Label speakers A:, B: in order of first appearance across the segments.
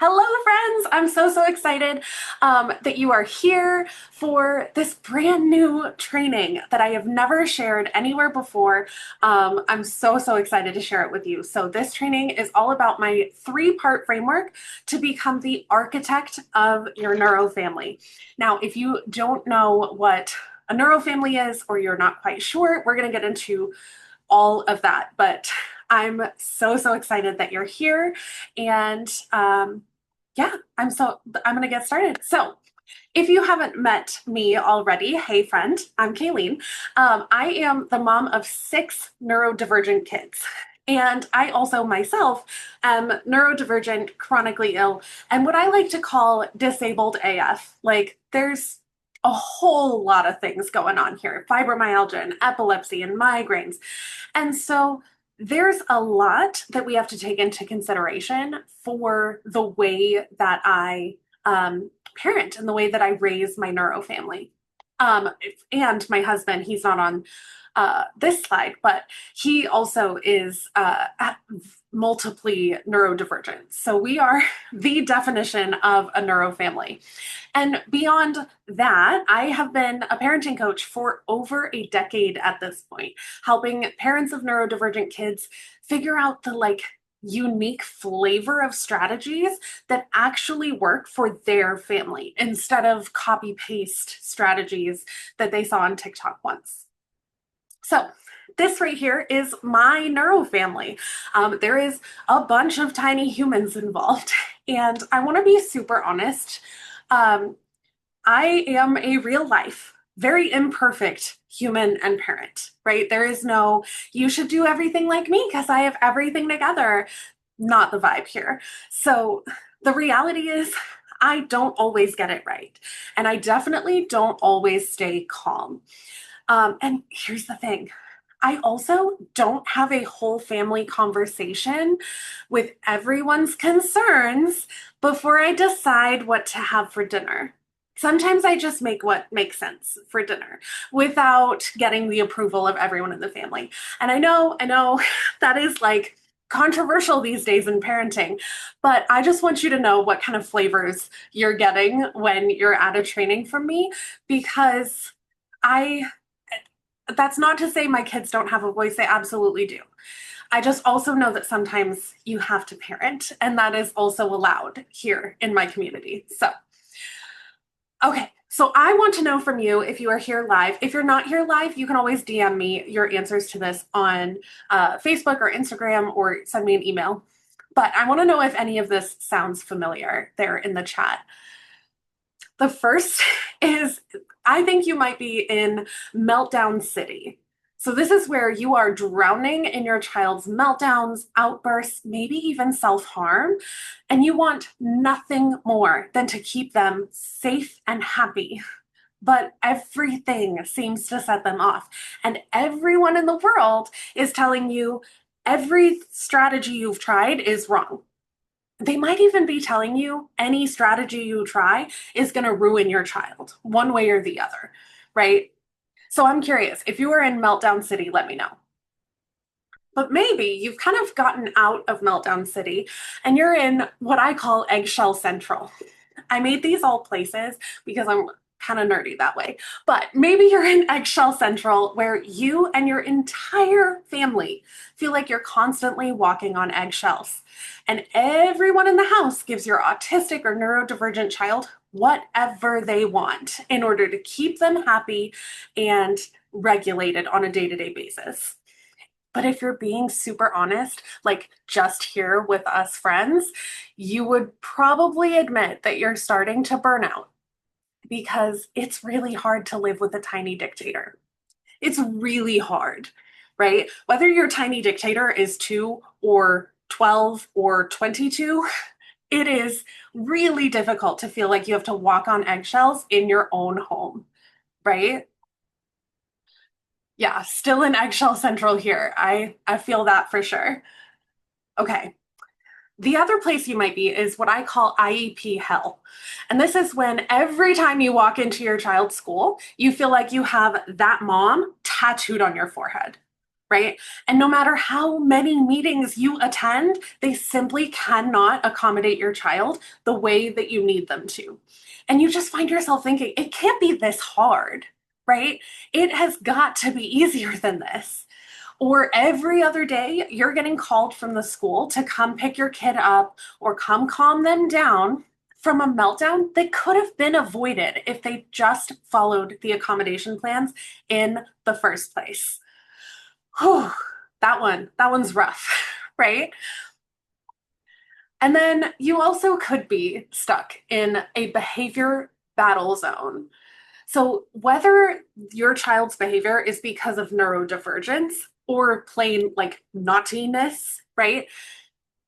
A: Hello, friends. I'm so excited that you are here for this brand new training that I have never shared anywhere before. I'm so excited to share it with you. So, this training is all about my three-part framework to become the architect of your neurofamily. Now, if you don't know what a neurofamily is, or you're not quite sure, we're going to get into all of that. But I'm so excited that you're here. And yeah, I'm going to get started. So, if you haven't met me already, hey friend, I'm Kayleen. I am the mom of six neurodivergent kids. And I also myself am neurodivergent, chronically ill, and what I like to call disabled AF. Like, there's a whole lot of things going on here: fibromyalgia and epilepsy and migraines. And so there's a lot that we have to take into consideration for the way that I parent and the way that I raise my neuro family. And my husband, he's not on this slide, but he also is multiply neurodivergent. So we are the definition of a neuro family. And beyond that, I have been a parenting coach for over a decade at this point, helping parents of neurodivergent kids figure out the unique flavor of strategies that actually work for their family instead of copy paste strategies that they saw on TikTok once. So, this right here is my neuro family. There is a bunch of tiny humans involved, and I want to be super honest. I am a real life, very imperfect human and parent, right? There is no, you should do everything like me because I have everything together. Not the vibe here. So the reality is, I don't always get it right. And I definitely don't always stay calm. And here's the thing, I also don't have a whole family conversation with everyone's concerns before I decide what to have for dinner. Sometimes I just make what makes sense for dinner without getting the approval of everyone in the family. And I know that is like controversial these days in parenting, but I just want you to know what kind of flavors you're getting when you're at a training from me, because I that's not to say my kids don't have a voice, they absolutely do. I just also know that sometimes you have to parent, and that is also allowed here in my community. So, okay, so I want to know from you if you are here live. If you're not here live, you can always DM me your answers to this on Facebook or Instagram, or send me an email. But I want to know if any of this sounds familiar there in the chat. The first is, I think you might be in meltdown city. So this is where you are drowning in your child's meltdowns, outbursts, maybe even self-harm, and you want nothing more than to keep them safe and happy. But everything seems to set them off. And everyone in the world is telling you every strategy you've tried is wrong. They might even be telling you any strategy you try is going to ruin your child one way or the other, right? So I'm curious, if you are in Meltdown City, let me know. But maybe you've kind of gotten out of Meltdown City and you're in what I call Eggshell Central. I made these all places because I'm kind of nerdy that way. But maybe you're in Eggshell Central where you and your entire family feel like you're constantly walking on eggshells. And everyone in the house gives your autistic or neurodivergent child whatever they want in order to keep them happy and regulated on a day-to-day basis. But if you're being super honest, like just here with us friends, you would probably admit that you're starting to burn out, because it's really hard to live with a tiny dictator. It's really hard, right? Whether your tiny dictator is 2 or 12 or 22, it is really difficult to feel like you have to walk on eggshells in your own home, right? Yeah, still in eggshell central here. I feel that for sure. Okay. The other place you might be is what I call IEP hell. And this is when every time you walk into your child's school, you feel like you have that mom tattooed on your forehead, right? And no matter how many meetings you attend, they simply cannot accommodate your child the way that you need them to. And you just find yourself thinking, it can't be this hard, right? It has got to be easier than this. Or every other day, you're getting called from the school to come pick your kid up or come calm them down from a meltdown that could have been avoided if they just followed the accommodation plans in the first place. Whew, that one's rough, right? And then you also could be stuck in a behavior battle zone. So, whether your child's behavior is because of neurodivergence or plain like naughtiness, right?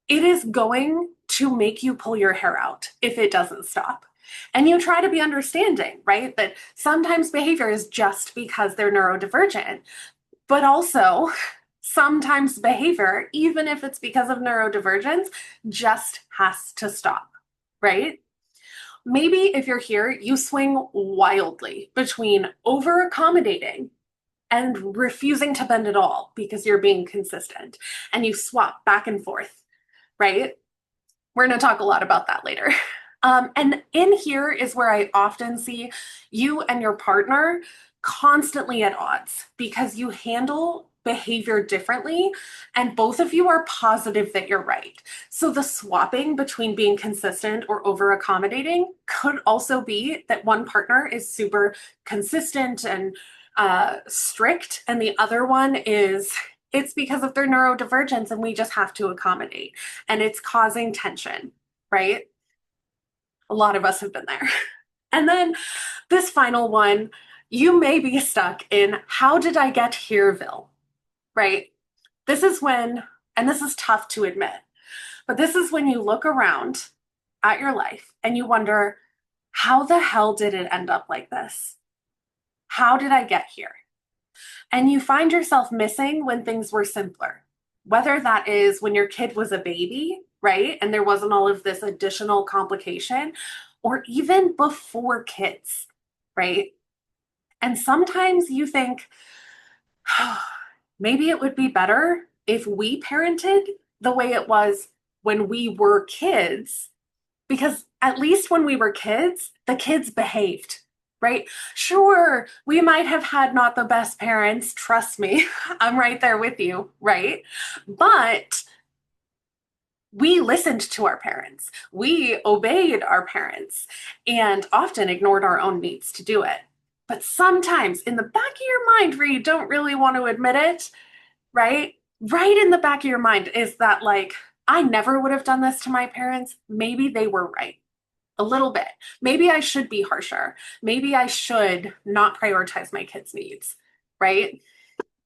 A: It is going to make you pull your hair out if it doesn't stop. And you try to be understanding, right? That sometimes behavior is just because they're neurodivergent, but also sometimes behavior, even if it's because of neurodivergence, just has to stop, right? Maybe if you're here, you swing wildly between over accommodating and refusing to bend at all because you're being consistent, and you swap back and forth, right? We're going to talk a lot about that later. And in here is where I often see you and your partner constantly at odds because you handle behavior differently and both of you are positive that you're right. So the swapping between being consistent or over accommodating could also be that one partner is super consistent and strict, and the other one is it's because of their neurodivergence and we just have to accommodate. And it's causing tension, right? A lot of us have been there. And then this final one, you may be stuck in how did I get hereville, right? This is when, and this is tough to admit, but this is when you look around at your life and you wonder, how the hell did it end up like this? How did I get here? And you find yourself missing when things were simpler, whether that is when your kid was a baby, right? And there wasn't all of this additional complication, or even before kids, right? And sometimes you think, oh, maybe it would be better if we parented the way it was when we were kids, because at least when we were kids, the kids behaved, right? Sure, we might have had not the best parents, trust me, I'm right there with you, right? But we listened to our parents, we obeyed our parents, and often ignored our own needs to do it. But sometimes in the back of your mind, where you don't really want to admit it, right? Right in the back of your mind is that, like, I never would have done this to my parents. Maybe they were right a little bit. Maybe I should be harsher. Maybe I should not prioritize my kids' needs, right?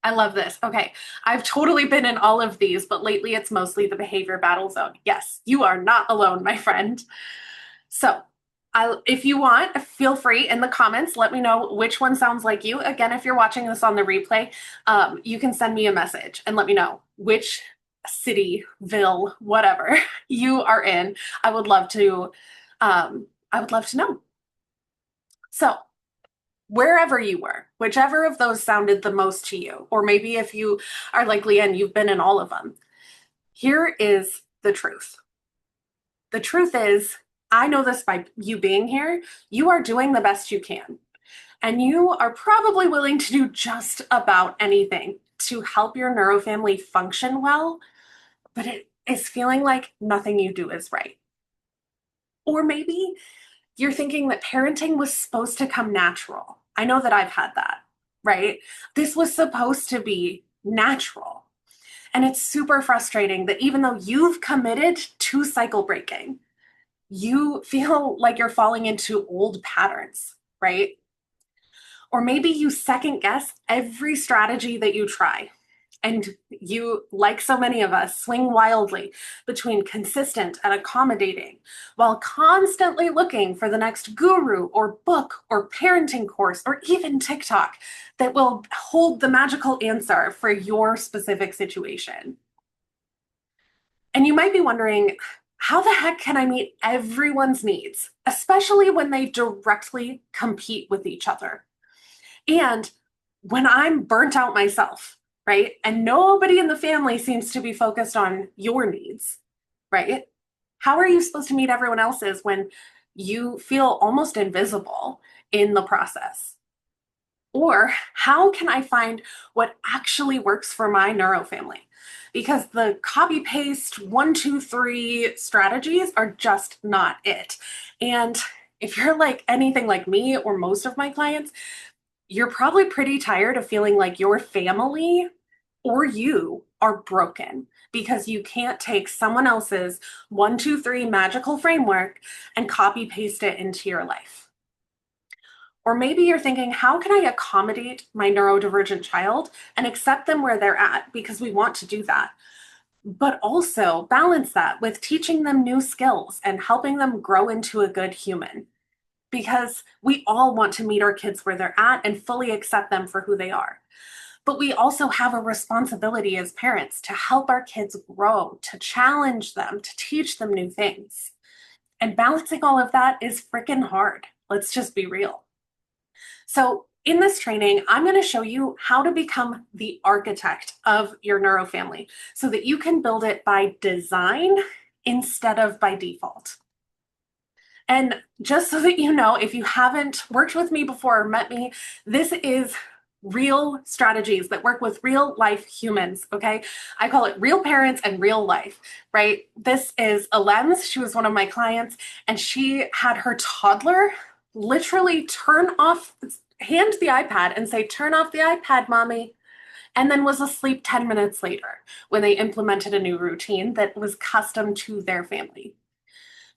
A: I love this. Okay, I've totally been in all of these, but lately it's mostly the behavior battle zone. Yes, you are not alone, my friend. So, if you want, feel free in the comments, let me know which one sounds like you. Again, if you're watching this on the replay, you can send me a message and let me know which city, ville, whatever you are in. I would love to, I would love to know. So, wherever you were, whichever of those sounded the most to you, or maybe if you are like Leanne, you've been in all of them, here is the truth. The truth is, I know this by you being here, you are doing the best you can. And you are probably willing to do just about anything to help your neurofamily function well, but it is feeling like nothing you do is right. Or maybe you're thinking that parenting was supposed to come natural. I know that I've had that, right? This was supposed to be natural. And it's super frustrating that even though you've committed to cycle breaking, you feel like you're falling into old patterns, right? Or maybe you second guess every strategy that you try. And you, like so many of us, swing wildly between consistent and accommodating while constantly looking for the next guru or book or parenting course or even TikTok that will hold the magical answer for your specific situation. And you might be wondering, how the heck can I meet everyone's needs, especially when they directly compete with each other? And when I'm burnt out myself, right? And nobody in the family seems to be focused on your needs, right? How are you supposed to meet everyone else's when you feel almost invisible in the process? Or how can I find what actually works for my neurofamily? Because the copy paste 1, 2, 3 strategies are just not it. And if you're like anything like me or most of my clients, you're probably pretty tired of feeling like your family or you are broken because you can't take someone else's 1, 2, 3 magical framework and copy paste it into your life. Or maybe you're thinking, how can I accommodate my neurodivergent child and accept them where they're at? Because we want to do that. But also balance that with teaching them new skills and helping them grow into a good human. Because we all want to meet our kids where they're at and fully accept them for who they are. But we also have a responsibility as parents to help our kids grow, to challenge them, to teach them new things. And balancing all of that is freaking hard. Let's just be real. So, in this training, I'm going to show you how to become the architect of your neurofamily so that you can build it by design instead of by default. And just so that you know, if you haven't worked with me before or met me, this is real strategies that work with real life humans, okay? I call it real parents and real life, right? This is Alens. She was one of my clients, and she had her toddler literally hand the iPad and say, "Turn off the iPad, mommy," and then was asleep 10 minutes later when they implemented a new routine that was custom to their family.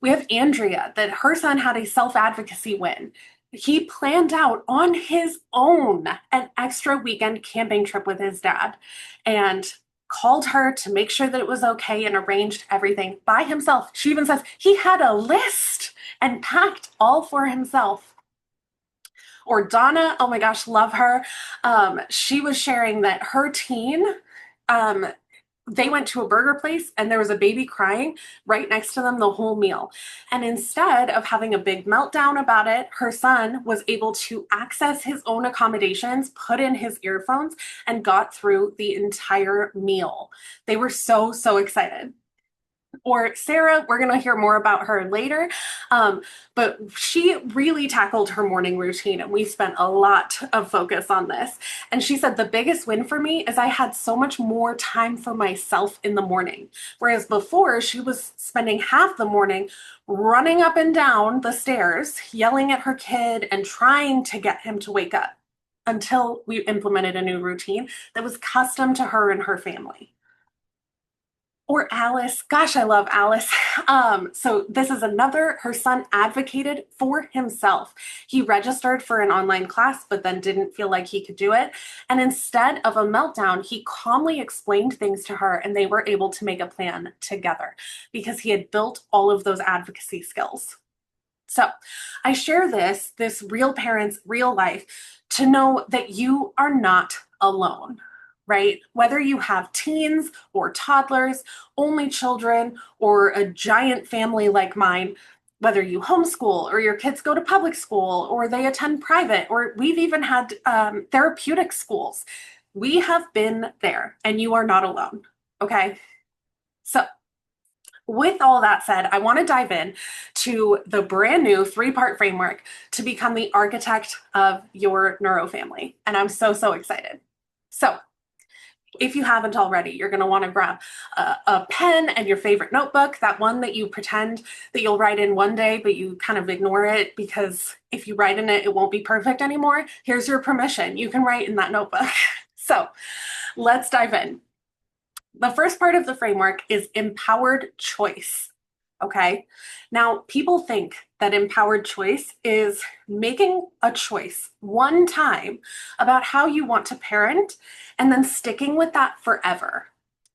A: We have Andrea, that her son had a self-advocacy win. He planned out on his own an extra weekend camping trip with his dad and called her to make sure that it was okay and arranged everything by himself. She even says he had a list and packed all for himself. Or Donna, oh my gosh, love her. She was sharing that her teen, um, they went to a burger place and there was a baby crying right next to them the whole meal. And instead of having a big meltdown about it, her son was able to access his own accommodations, put in his earphones, and got through the entire meal. They were so, so excited. Or Sarah, we're going to hear more about her later. But she really tackled her morning routine, and we spent a lot of focus on this. And she said, the biggest win for me is I had so much more time for myself in the morning. Whereas before, she was spending half the morning running up and down the stairs, yelling at her kid and trying to get him to wake up until we implemented a new routine that was custom to her and her family. Or Alice. Gosh, I love Alice. So this is her son advocated for himself. He registered for an online class, but then didn't feel like he could do it. And instead of a meltdown, he calmly explained things to her and they were able to make a plan together because he had built all of those advocacy skills. So I share this real parents, real life, to know that you are not alone, right? Whether you have teens or toddlers, only children, or a giant family like mine, whether you homeschool or your kids go to public school or they attend private, or we've even had therapeutic schools. We have been there and you are not alone, okay? So with all that said, I want to dive in to the brand new 3-part framework to become the architect of your neurofamily. And I'm so, so excited. So if you haven't already, you're going to want to grab a pen and your favorite notebook, that one that you pretend that you'll write in one day, but you kind of ignore it because if you write in it, it won't be perfect anymore. Here's your permission. You can write in that notebook. So let's dive in. The first part of the framework is empowered choice. Okay. Now, people think that empowered choice is making a choice one time about how you want to parent and then sticking with that forever,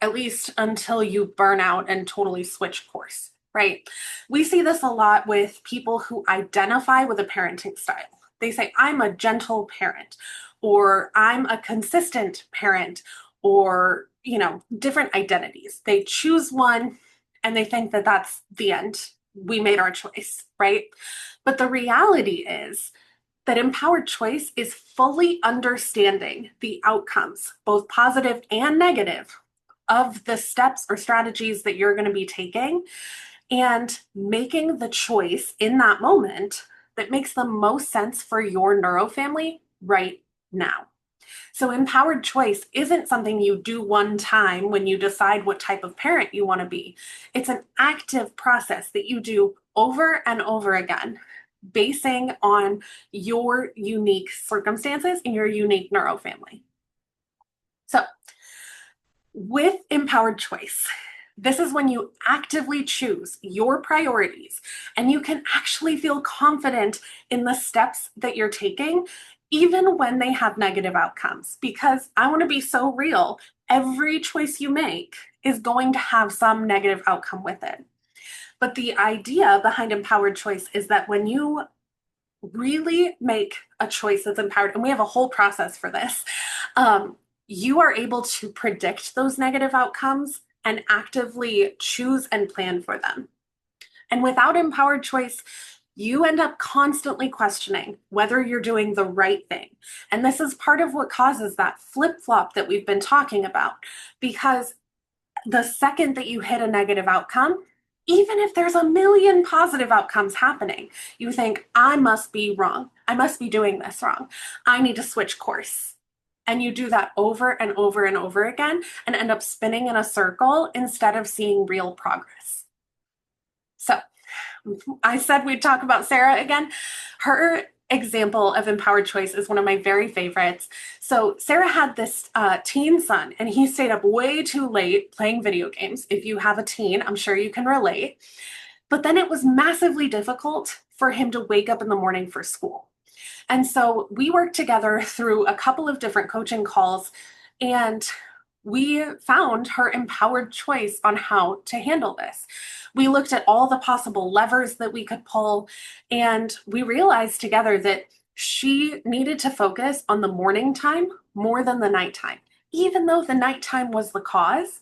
A: at least until you burn out and totally switch course, right? We see this a lot with people who identify with a parenting style. They say, I'm a gentle parent, or I'm a consistent parent, or, different identities. They choose one and they think that that's the end. We made our choice, right? But the reality is that empowered choice is fully understanding the outcomes, both positive and negative, of the steps or strategies that you're going to be taking and making the choice in that moment that makes the most sense for your neurofamily right now. So, empowered choice isn't something you do one time when you decide what type of parent you want to be. It's an active process that you do over and over again, basing on your unique circumstances and your unique neurofamily. So, with empowered choice, this is when you actively choose your priorities and you can actually feel confident in the steps that you're taking, even when they have negative outcomes. Because I want to be so real, every choice you make is going to have some negative outcome with it. But the idea behind empowered choice is that when you really make a choice that's empowered, and we have a whole process for this, you are able to predict those negative outcomes and actively choose and plan for them. And without empowered choice, you end up constantly questioning whether you're doing the right thing. And this is part of what causes that flip flop that we've been talking about. Because the second that you hit a negative outcome, even if there's a million positive outcomes happening, you think, I must be wrong. I must be doing this wrong. I need to switch course. And you do that over and over and over again and end up spinning in a circle instead of seeing real progress. So I said we'd talk about Sarah again. Her example of empowered choice is one of my very favorites. So Sarah had this teen son, and he stayed up way too late playing video games. If you have a teen, I'm sure you can relate. But then it was massively difficult for him to wake up in the morning for school. And so we worked together through a couple of different coaching calls, and we found her empowered choice on how to handle this. We looked at all the possible levers that we could pull, and we realized together that she needed to focus on the morning time more than the nighttime, even though the nighttime was the cause.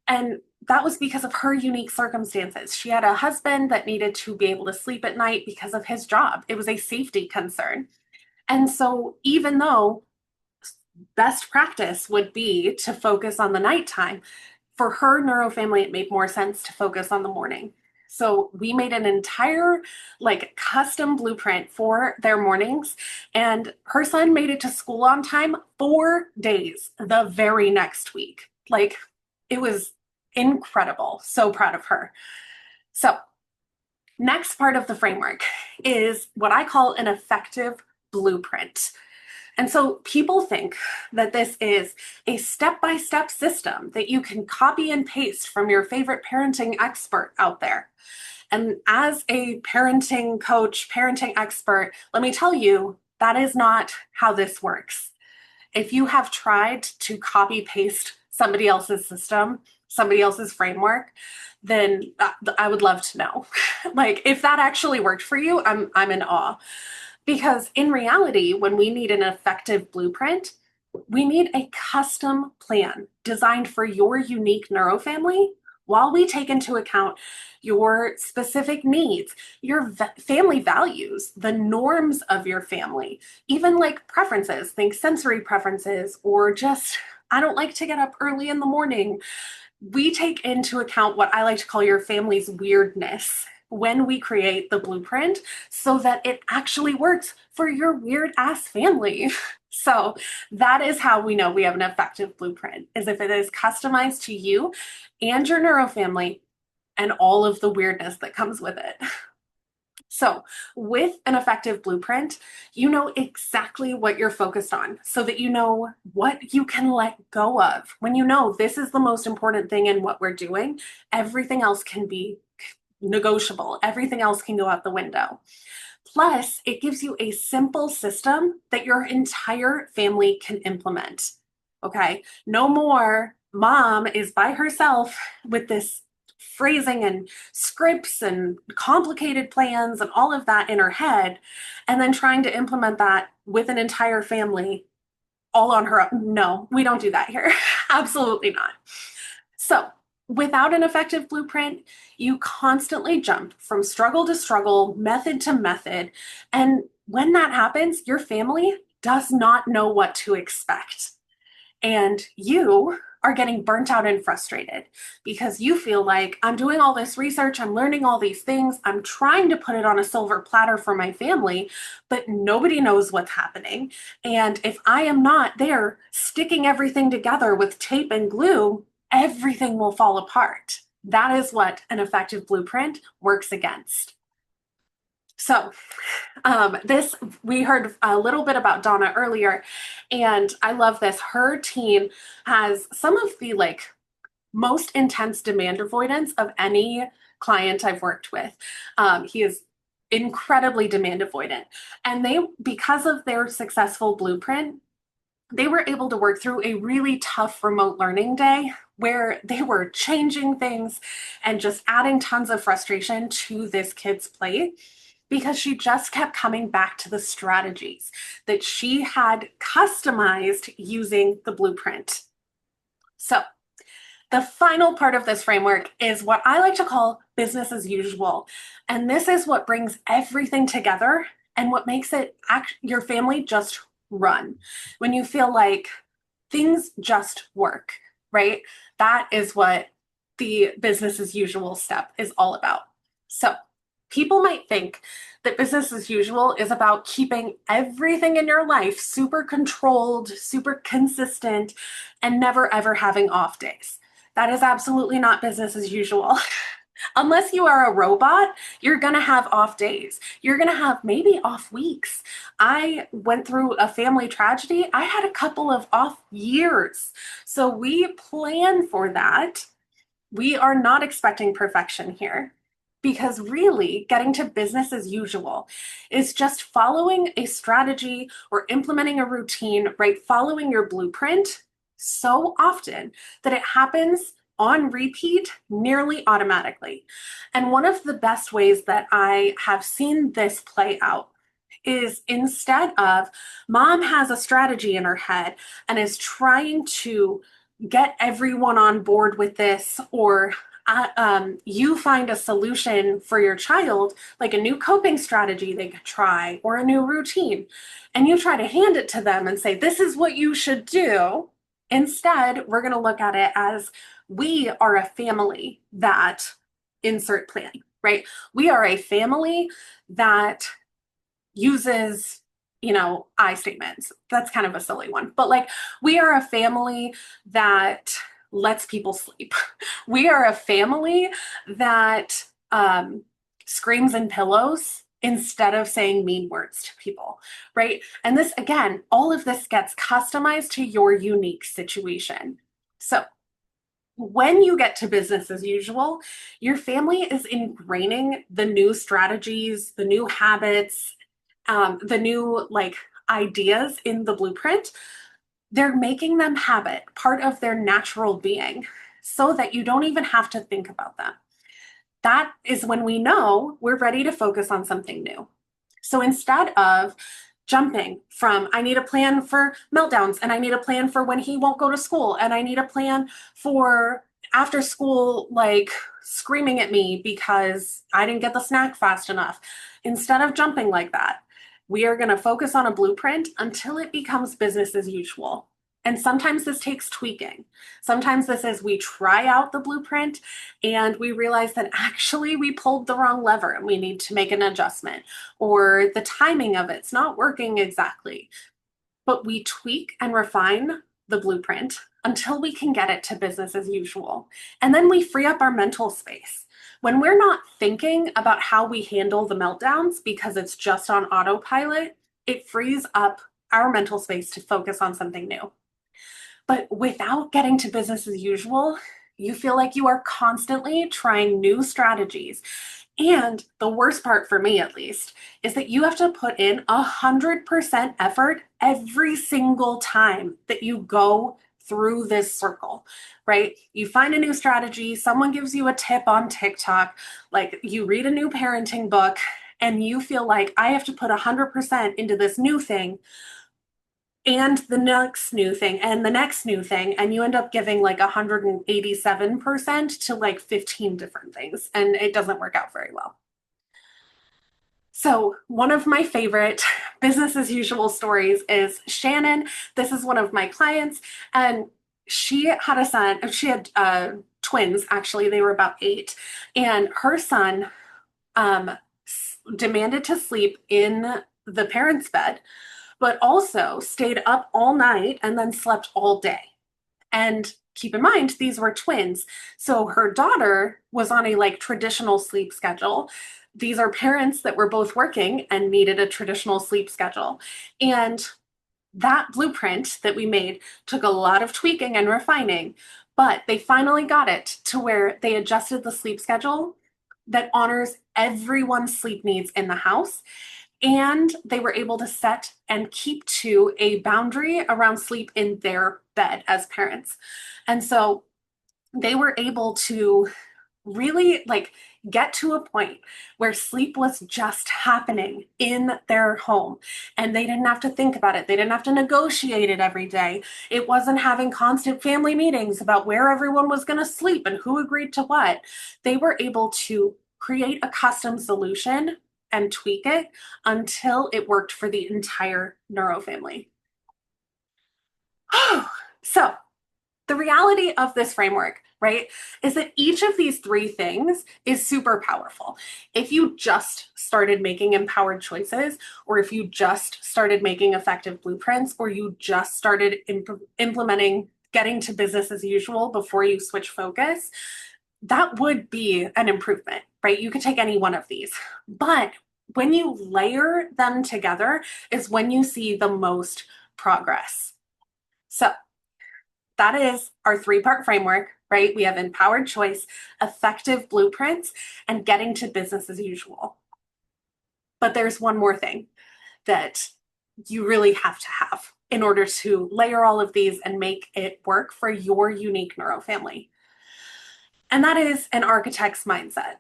A: And that was because of her unique circumstances. She had a husband that needed to be able to sleep at night because of his job. It was a safety concern. And so, even though best practice would be to focus on the nighttime, for her neurofamily, it made more sense to focus on the morning. So we made an entire custom blueprint for their mornings, and her son made it to school on time 4 days the very next week. It was incredible. So proud of her. So next part of the framework is what I call an effective blueprint. And so people think that this is a step-by-step system that you can copy and paste from your favorite parenting expert out there. And as a parenting coach, parenting expert, let me tell you, that is not how this works. If you have tried to copy paste somebody else's system, somebody else's framework, then I would love to know. If that actually worked for you, I'm in awe. Because in reality, when we need an effective blueprint, we need a custom plan designed for your unique neurofamily while we take into account your specific needs, your family values, the norms of your family, even preferences, think sensory preferences, or just, I don't like to get up early in the morning. We take into account what I like to call your family's weirdness when we create the blueprint so that it actually works for your weird ass family. So that is how we know we have an effective blueprint, is if it is customized to you and your neurofamily and all of the weirdness that comes with it. So with an effective blueprint, you know exactly what you're focused on so that you know what you can let go of. When you know this is the most important thing in what we're doing, everything else can be negotiable. Everything else can go out the window. Plus, it gives you a simple system that your entire family can implement. Okay? No more mom is by herself with this phrasing and scripts and complicated plans and all of that in her head, and then trying to implement that with an entire family all on her own. No, we don't do that here. Absolutely not. So, without an effective blueprint, you constantly jump from struggle to struggle, method to method, and when that happens, your family does not know what to expect. And you are getting burnt out and frustrated because you feel like I'm doing all this research, I'm learning all these things, I'm trying to put it on a silver platter for my family, but nobody knows what's happening. And if I am not there sticking everything together with tape and glue, everything will fall apart. That is what an effective blueprint works against. So, this we heard a little bit about Donna earlier, and I love this. Her team has some of the most intense demand avoidance of any client I've worked with. He is incredibly demand avoidant, and they, because of their successful blueprint, they were able to work through a really tough remote learning day where they were changing things and just adding tons of frustration to this kid's plate because she just kept coming back to the strategies that she had customized using the blueprint. So, the final part of this framework is what I like to call business as usual. And this is what brings everything together and what makes it your family just run. When you feel like things just work, right? That is what the business as usual step is all about. So, people might think that business as usual is about keeping everything in your life super controlled, super consistent, and never ever having off days. That is absolutely not business as usual. Unless you are a robot, you're going to have off days. You're going to have maybe off weeks. I went through a family tragedy. I had a couple of off years. So we plan for that. We are not expecting perfection here because really getting to business as usual is just following a strategy or implementing a routine, right? Following your blueprint so often that it happens on repeat nearly automatically. And one of the best ways that I have seen this play out is instead of mom has a strategy in her head and is trying to get everyone on board with this, or you find a solution for your child, like a new coping strategy they could try or a new routine, and you try to hand it to them and say, this is what you should do. Instead, we're going to look at it as we are a family that insert planning, right? We are a family that uses, I statements. That's kind of a silly one, but we are a family that lets people sleep. We are a family that screams in pillows instead of saying mean words to people, right? And this, again, all of this gets customized to your unique situation. So when you get to business as usual, your family is ingraining the new strategies, the new habits, the new ideas in the blueprint. They're making them habit, part of their natural being, so that you don't even have to think about them. That is when we know we're ready to focus on something new. So instead of jumping from, I need a plan for meltdowns, and I need a plan for when he won't go to school, and I need a plan for after school, screaming at me because I didn't get the snack fast enough. Instead of jumping like that, we are going to focus on a blueprint until it becomes business as usual. And sometimes this takes tweaking. Sometimes this is we try out the blueprint and we realize that actually we pulled the wrong lever and we need to make an adjustment, or the timing of it's not working exactly. But we tweak and refine the blueprint until we can get it to business as usual. And then we free up our mental space. When we're not thinking about how we handle the meltdowns because it's just on autopilot, it frees up our mental space to focus on something new. But without getting to business as usual, you feel like you are constantly trying new strategies. And the worst part for me, at least, is that you have to put in 100% effort every single time that you go through this circle, right? You find a new strategy, someone gives you a tip on TikTok, you read a new parenting book, and you feel like I have to put 100% into this new thing and the next new thing and the next new thing, and you end up giving 187% to 15 different things, and it doesn't work out very well. So, one of my favorite business as usual stories is Shannon. This is one of my clients, and she had a son. She had twins, actually. They were about 8. And her son um, demanded to sleep in the parents' bed, but also stayed up all night and then slept all day. And keep in mind, these were twins. So her daughter was on a like traditional sleep schedule. These are parents that were both working and needed a traditional sleep schedule. And that blueprint that we made took a lot of tweaking and refining, but they finally got it to where they adjusted the sleep schedule that honors everyone's sleep needs in the house. And they were able to set and keep to a boundary around sleep in their bed as parents. And so they were able to really like get to a point where sleep was just happening in their home and they didn't have to think about it. They didn't have to negotiate it every day. It wasn't having constant family meetings about where everyone was going to sleep and who agreed to what. They were able to create a custom solution and tweak it until it worked for the entire Neurofamily. So, the reality of this framework, right, is that each of these 3 things is super powerful. If you just started making empowered choices, or if you just started making effective blueprints, or you just started implementing getting to business as usual before you switch focus, that would be an improvement, right? You could take any one of these. But when you layer them together is when you see the most progress. So, that is our 3-part framework, right? We have empowered choice, effective blueprints, and getting to business as usual. But there's one more thing that you really have to have in order to layer all of these and make it work for your unique Neurofamily. And that is an architect's mindset.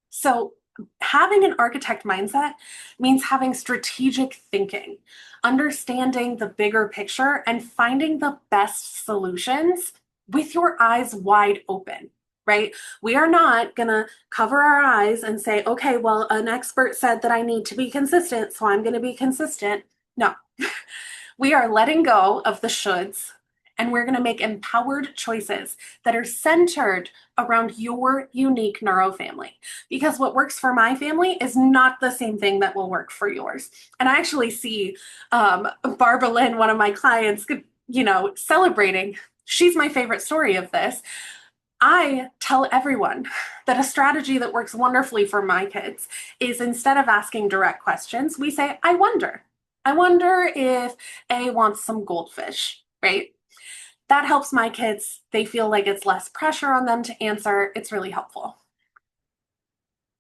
A: So, having an architect mindset means having strategic thinking, understanding the bigger picture, and finding the best solutions with your eyes wide open, right? We are not going to cover our eyes and say, okay, well, an expert said that I need to be consistent, so I'm going to be consistent. No, we are letting go of the shoulds and we're going to make empowered choices that are centered around your unique Neurofamily. Because what works for my family is not the same thing that will work for yours. And I actually see Barbara Lynn, one of my clients, celebrating. She's my favorite story of this. I tell everyone that a strategy that works wonderfully for my kids is instead of asking direct questions, we say, I wonder. I wonder if A wants some goldfish, right? That helps my kids. They feel like it's less pressure on them to answer. It's really helpful.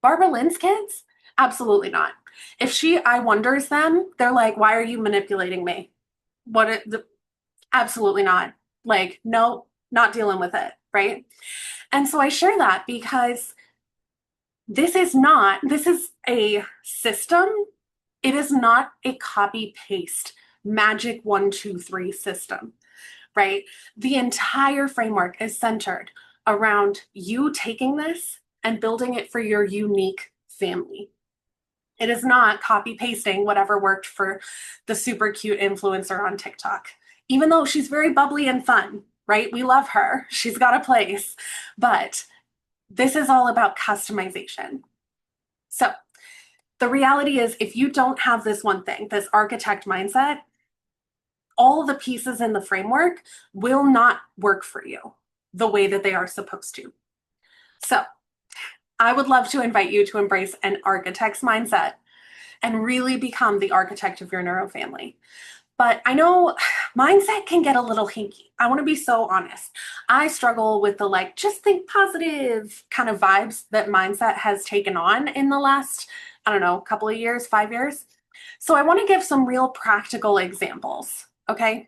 A: Barbara Lynn's kids? Absolutely not. If I wonders them, they're like, why are you manipulating me? Absolutely not. Like, no, not dealing with it, right? And so I share that because this is a system. It is not a copy paste magic 1, 2, 3 system, right? The entire framework is centered around you taking this and building it for your unique family. It is not copy pasting whatever worked for the super cute influencer on TikTok, even though she's very bubbly and fun, right? We love her. She's got a place. But this is all about customization. So the reality is, if you don't have this one thing, this architect mindset, all the pieces in the framework will not work for you the way that they are supposed to. So I would love to invite you to embrace an architect's mindset and really become the architect of your Neurofamily. But I know mindset can get a little hinky. I want to be so honest. I struggle with the just think positive kind of vibes that mindset has taken on in the last, I don't know, couple of years, 5 years. So I want to give some real practical examples, okay?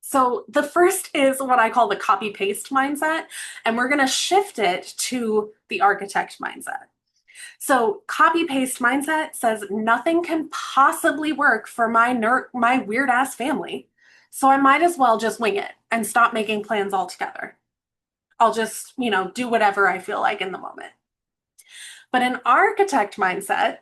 A: So the first is what I call the copy paste mindset, and we're going to shift it to the architect mindset. So copy paste mindset says nothing can possibly work for my weird ass family. So I might as well just wing it and stop making plans altogether. I'll just, do whatever I feel like in the moment. But an architect mindset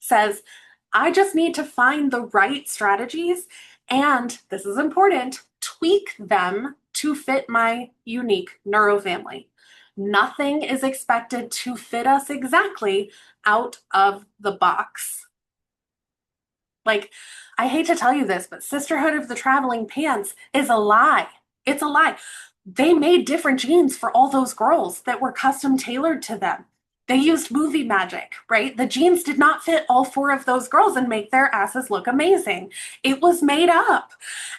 A: says, I just need to find the right strategies and, this is important, tweak them to fit my unique neurofamily. Nothing is expected to fit us exactly out of the box. Like, I hate to tell you this, but Sisterhood of the Traveling Pants is a lie. It's a lie. They made different jeans for all those girls that were custom tailored to them. They used movie magic, right? The jeans did not fit all four of those girls and make their asses look amazing. It was made up.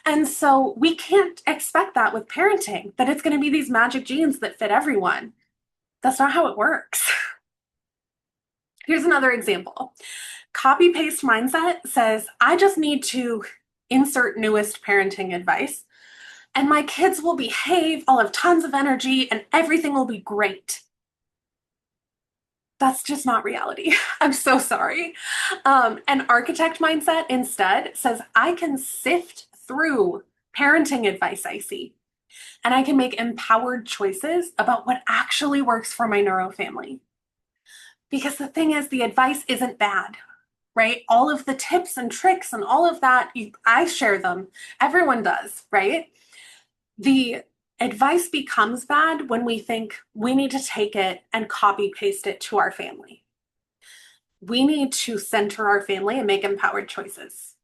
A: And so we can't expect that with parenting, that it's going to be these magic jeans that fit everyone. That's not how it works. Here's another example. Copy paste mindset says, I just need to insert newest parenting advice, and my kids will behave, I'll have tons of energy, and everything will be great. That's just not reality. I'm so sorry. An architect mindset instead says, I can sift through parenting advice I see, and I can make empowered choices about what actually works for my neurofamily. Because the thing is, the advice isn't bad, right? All of the tips and tricks and all of that, I share them. Everyone does, right? The advice becomes bad when we think we need to take it and copy paste it to our family. We need to center our family and make empowered choices.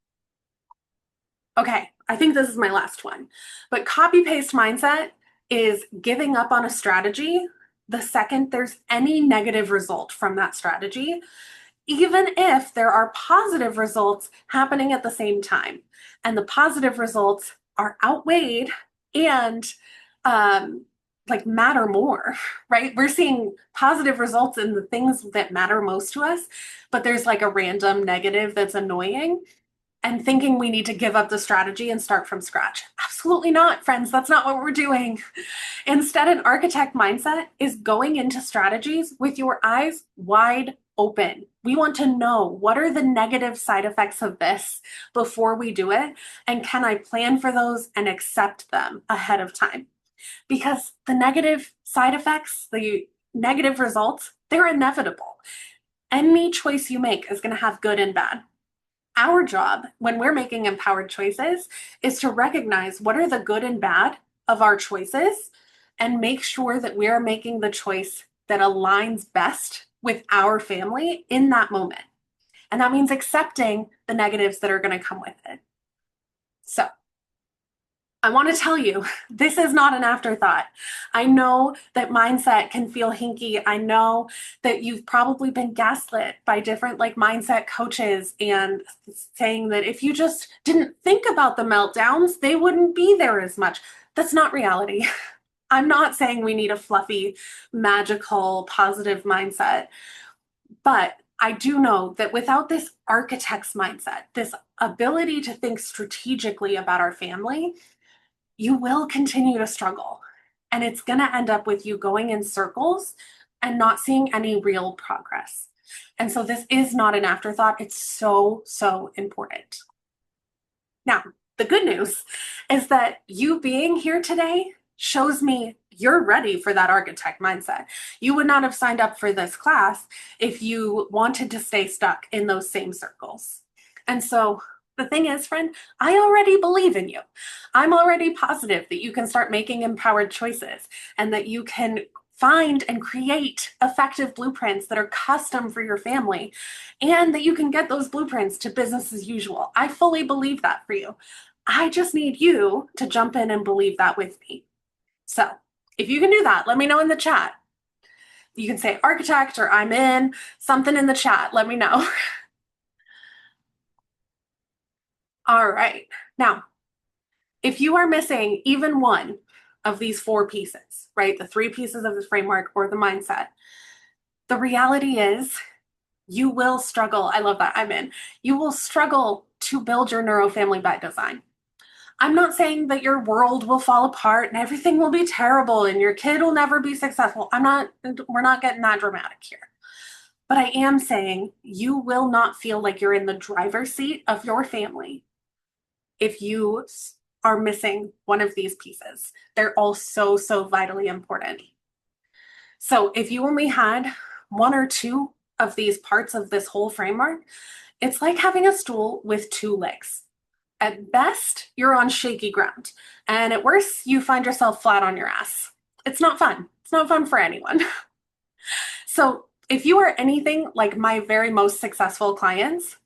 A: Okay, I think this is my last one. But copy paste mindset is giving up on a strategy the second there's any negative result from that strategy, even if there are positive results happening at the same time. And the positive results are outweighed and like matter more, right? We're seeing positive results in the things that matter most to us, but there's like a random negative that's annoying, and thinking we need to give up the strategy and start from scratch. Absolutely not, friends. That's not what we're doing. Instead, an architect mindset is going into strategies with your eyes wide open. We want to know, what are the negative side effects of this before we do it? And can I plan for those and accept them ahead of time? Because the negative side effects, the negative results, they're inevitable. Any choice you make is going to have good and bad. Our job when we're making empowered choices is to recognize what are the good and bad of our choices and make sure that we're making the choice that aligns best with our family in that moment. And that means accepting the negatives that are going to come with it. So I want to tell you, this is not an afterthought. I know that mindset can feel hinky. I know that you've probably been gaslit by different like mindset coaches and saying that if you just didn't think about the meltdowns, they wouldn't be there as much. That's not reality. I'm not saying we need a fluffy, magical, positive mindset, but I do know that without this architect's mindset, this ability to think strategically about our family, you will continue to struggle. And it's going to end up with you going in circles and not seeing any real progress. And so this is not an afterthought. It's so, so important. Now, the good news is that you being here today shows me you're ready for that architect mindset. You would not have signed up for this class if you wanted to stay stuck in those same circles. And so the thing is, friend, I already believe in you. I'm already positive that you can start making empowered choices and that you can find and create effective blueprints that are custom for your family and that you can get those blueprints to business as usual. I fully believe that for you. I just need you to jump in and believe that with me. So if you can do that, let me know in the chat. You can say architect or I'm in, something in the chat. Let me know. All right. Now, if you are missing even one of these four pieces, right, the three pieces of the framework or the mindset, the reality is you will struggle. I love that. I'm in. You will struggle to build your neurofamily by design. I'm not saying that your world will fall apart and everything will be terrible and your kid will never be successful. We're not getting that dramatic here. But I am saying you will not feel like you're in the driver's seat of your family if you are missing one of these pieces. They're all so, so vitally important. So if you only had one or two of these parts of this whole framework, it's like having a stool with two legs. At best, you're on shaky ground, and at worst, you find yourself flat on your ass. It's not fun. It's not fun for anyone. So, if you are anything like my very most successful clients,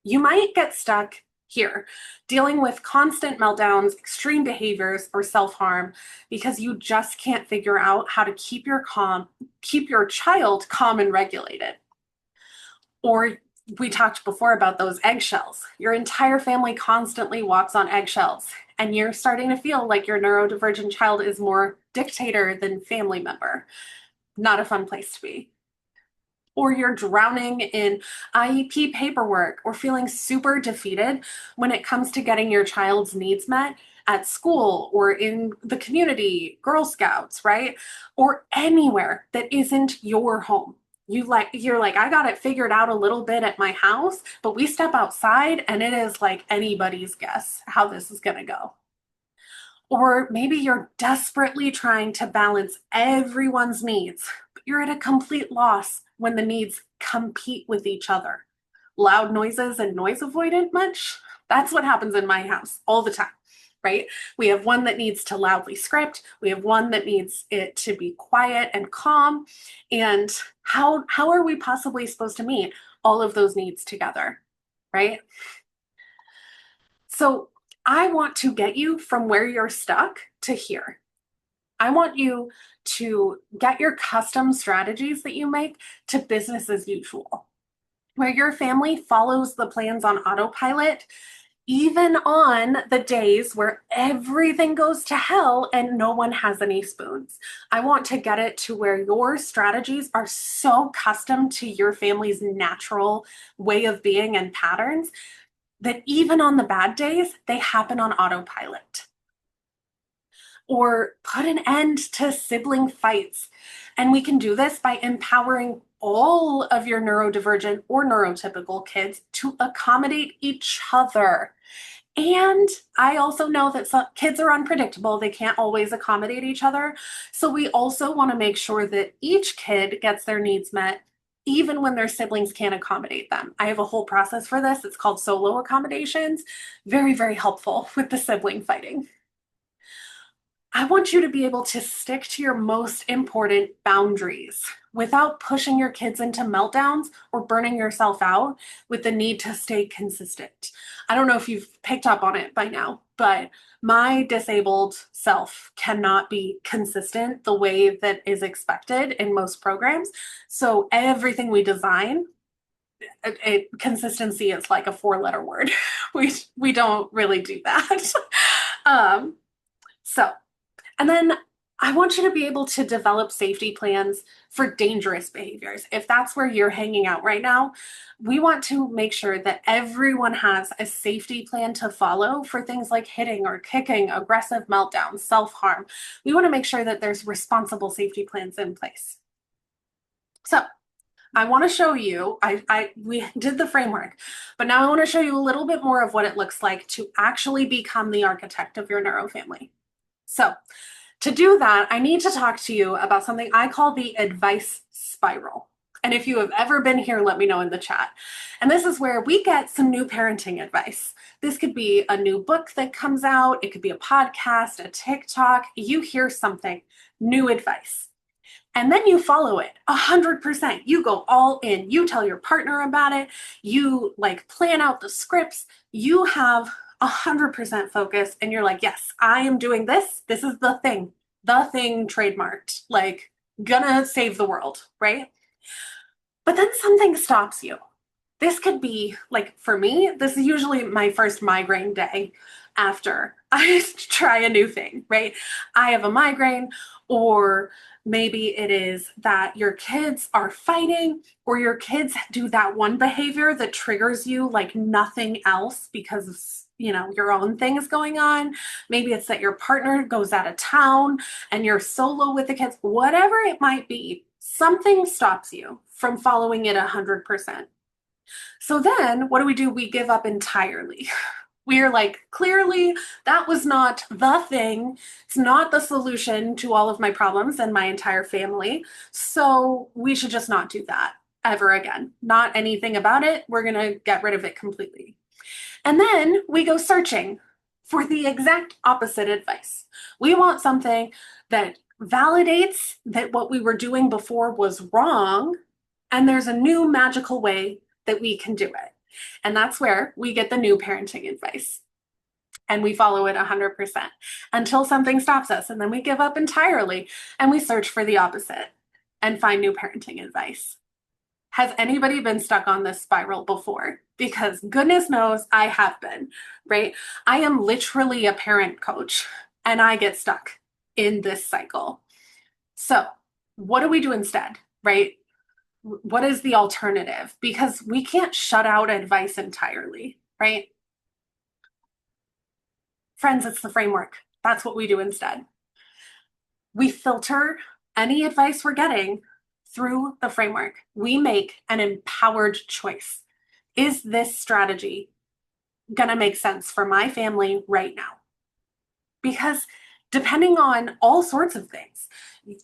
A: you might get stuck here, dealing with constant meltdowns, extreme behaviors, or self-harm because you just can't figure out how to keep your child calm and regulated. Or we talked before about those eggshells. Your entire family constantly walks on eggshells, and you're starting to feel like your neurodivergent child is more dictator than family member. Not a fun place to be. Or you're drowning in IEP paperwork or feeling super defeated when it comes to getting your child's needs met at school or in the community, Girl Scouts, right? Or anywhere that isn't your home. You're like, I got it figured out a little bit at my house, but we step outside and it is like anybody's guess how this is going to go. Or maybe you're desperately trying to balance everyone's needs, but you're at a complete loss when the needs compete with each other. Loud noises and noise avoidant much? That's what happens in my house all the time, right? We have one that needs to loudly script. We have one that needs it to be quiet and calm. And how are we possibly supposed to meet all of those needs together, right? So I want to get you from where you're stuck to here. I want you to get your custom strategies that you make to business as usual, where your family follows the plans on autopilot, even on the days where everything goes to hell and no one has any spoons. I want to get it to where your strategies are so custom to your family's natural way of being and patterns that even on the bad days, they happen on autopilot. Or put an end to sibling fights. And we can do this by empowering all of your neurodivergent or neurotypical kids to accommodate each other. And I also know that some kids are unpredictable. They can't always accommodate each other. So we also want to make sure that each kid gets their needs met even when their siblings can't accommodate them. I have a whole process for this. It's called solo accommodations. Very, very helpful with the sibling fighting. I want you to be able to stick to your most important boundaries without pushing your kids into meltdowns or burning yourself out with the need to stay consistent. I don't know if you've picked up on it by now, but my disabled self cannot be consistent the way that is expected in most programs. So everything we design, consistency is like a four-letter word. We don't really do that. um, so And then I want you to be able to develop safety plans for dangerous behaviors. If that's where you're hanging out right now, we want to make sure that everyone has a safety plan to follow for things like hitting or kicking, aggressive meltdowns, self-harm. We want to make sure that there's responsible safety plans in place. So I want to show you, we did the framework, but now I want to show you a little bit more of what it looks like to actually become the architect of your neurofamily. So to do that, I need to talk to you about something I call the advice spiral. And if you have ever been here, let me know in the chat. And this is where we get some new parenting advice. This could be a new book that comes out. It could be a podcast, a TikTok. You hear something, new advice. And then you follow it 100%. You go all in. You tell your partner about it. You plan out the scripts. You have 100% focus and you're like, yes, I am doing this. This is the thing trademarked, gonna save the world, right? But then something stops you. This could be for me, this is usually my first migraine day after I try a new thing, right? I have a migraine, or maybe it is that your kids are fighting, or your kids do that one behavior that triggers you like nothing else because of your own things going on. Maybe it's that your partner goes out of town and you're solo with the kids. Whatever it might be, something stops you from following it 100%. So then what do? We give up entirely. We're like, clearly that was not the thing. It's not the solution to all of my problems and my entire family. So we should just not do that. ever again. Not anything about it. We're going to get rid of it completely. And then we go searching for the exact opposite advice. We want something that validates that what we were doing before was wrong, and there's a new magical way that we can do it. And that's where we get the new parenting advice. And we follow it 100% until something stops us. And then we give up entirely and we search for the opposite and find new parenting advice. Has anybody been stuck on this spiral before? Because goodness knows I have been, right? I am literally a parent coach and I get stuck in this cycle. So, what do we do instead, right? What is the alternative? Because we can't shut out advice entirely, right? Friends, it's the framework. That's what we do instead. We filter any advice we're getting through the framework. We make an empowered choice. Is this strategy going to make sense for my family right now? Because depending on all sorts of things,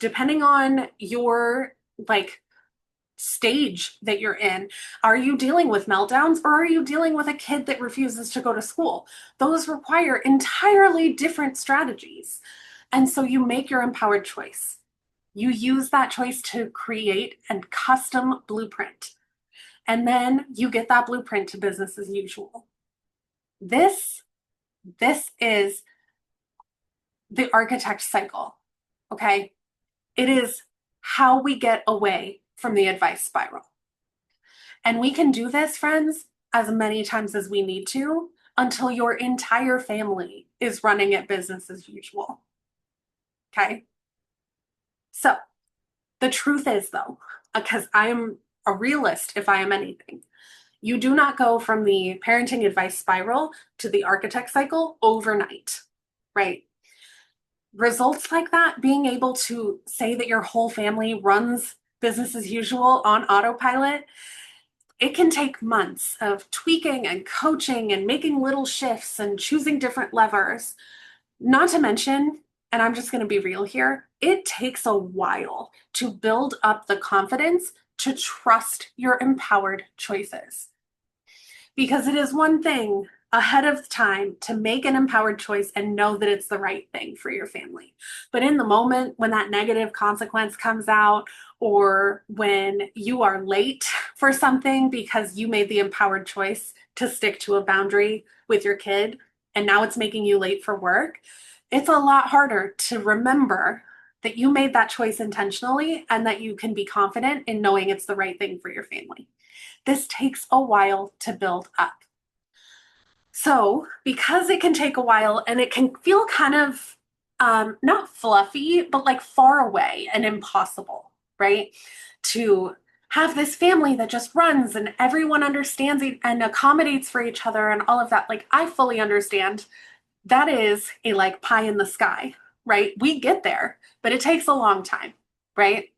A: depending on your like stage that you're in, are you dealing with meltdowns or are you dealing with a kid that refuses to go to school? Those require entirely different strategies. And so you make your empowered choice. You use that choice to create a custom blueprint. And then you get that blueprint to business as usual. This is the architect cycle, okay? It is how we get away from the advice spiral. And we can do this, friends, as many times as we need to until your entire family is running it business as usual, okay? So the truth is, though, because I am a realist if I am anything, you do not go from the parenting advice spiral to the architect cycle overnight, right? Results like that, being able to say that your whole family runs business as usual on autopilot, it can take months of tweaking and coaching and making little shifts and choosing different levers. Not to mention, and I'm just going to be real here, it takes a while to build up the confidence to trust your empowered choices. Because it is one thing ahead of time to make an empowered choice and know that it's the right thing for your family. But in the moment when that negative consequence comes out, or when you are late for something because you made the empowered choice to stick to a boundary with your kid, and now it's making you late for work, it's a lot harder to remember that you made that choice intentionally and that you can be confident in knowing it's the right thing for your family. This takes a while to build up. So, because it can take a while and it can feel kind of not fluffy, but like far away and impossible, right? To have this family that just runs and everyone understands and accommodates for each other and all of that. Like, I fully understand that is a like pie in the sky, right? We get there, but it takes a long time, right?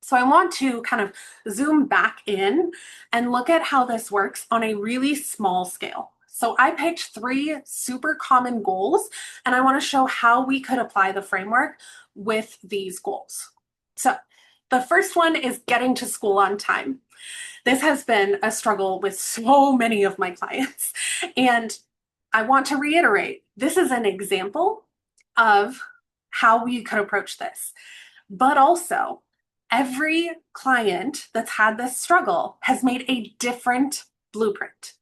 A: So I want to kind of zoom back in and look at how this works on a really small scale. So I picked 3 super common goals, and I want to show how we could apply the framework with these goals. So the first one is getting to school on time. This has been a struggle with so many of my clients. And I want to reiterate, this is an example of how we could approach this. But also, every client that's had this struggle has made a different blueprint.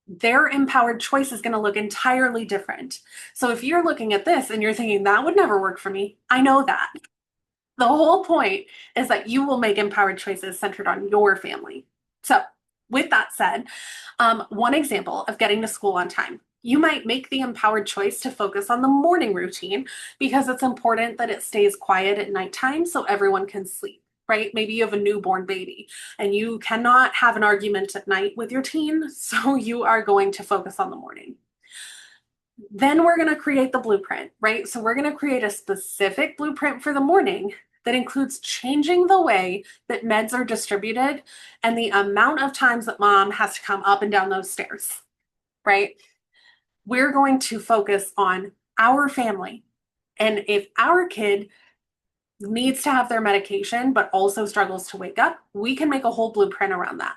A: Their empowered choice is going to look entirely different. So if you're looking at this and you're thinking, that would never work for me, I know that. The whole point is that you will make empowered choices centered on your family. So with that said, one example of getting to school on time. You might make the empowered choice to focus on the morning routine because it's important that it stays quiet at nighttime so everyone can sleep, right? Maybe you have a newborn baby and you cannot have an argument at night with your teen, so you are going to focus on the morning. Then we're going to create the blueprint, right? So we're going to create a specific blueprint for the morning that includes changing the way that meds are distributed and the amount of times that mom has to come up and down those stairs, right? We're going to focus on our family. And if our kid needs to have their medication, but also struggles to wake up, we can make a whole blueprint around that.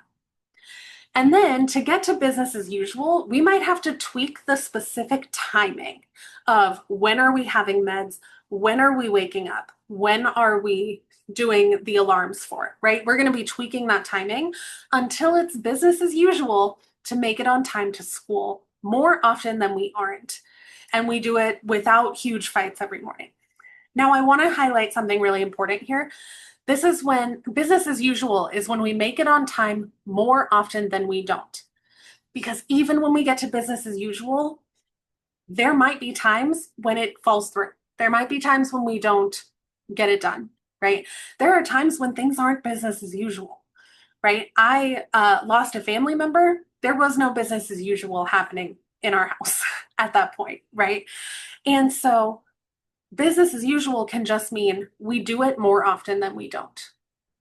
A: And then to get to business as usual, we might have to tweak the specific timing of when are we having meds, when are we waking up, when are we doing the alarms for it, right? We're going to be tweaking that timing until it's business as usual to make it on time to school more often than we aren't. And we do it without huge fights every morning. Now, I want to highlight something really important here. This is when business as usual is when we make it on time more often than we don't. Because even when we get to business as usual, there might be times when it falls through. There might be times when we don't get it done, right? There are times when things aren't business as usual, right? I lost a family member. There was no business as usual happening in our house at that point, right? And so business as usual can just mean we do it more often than we don't.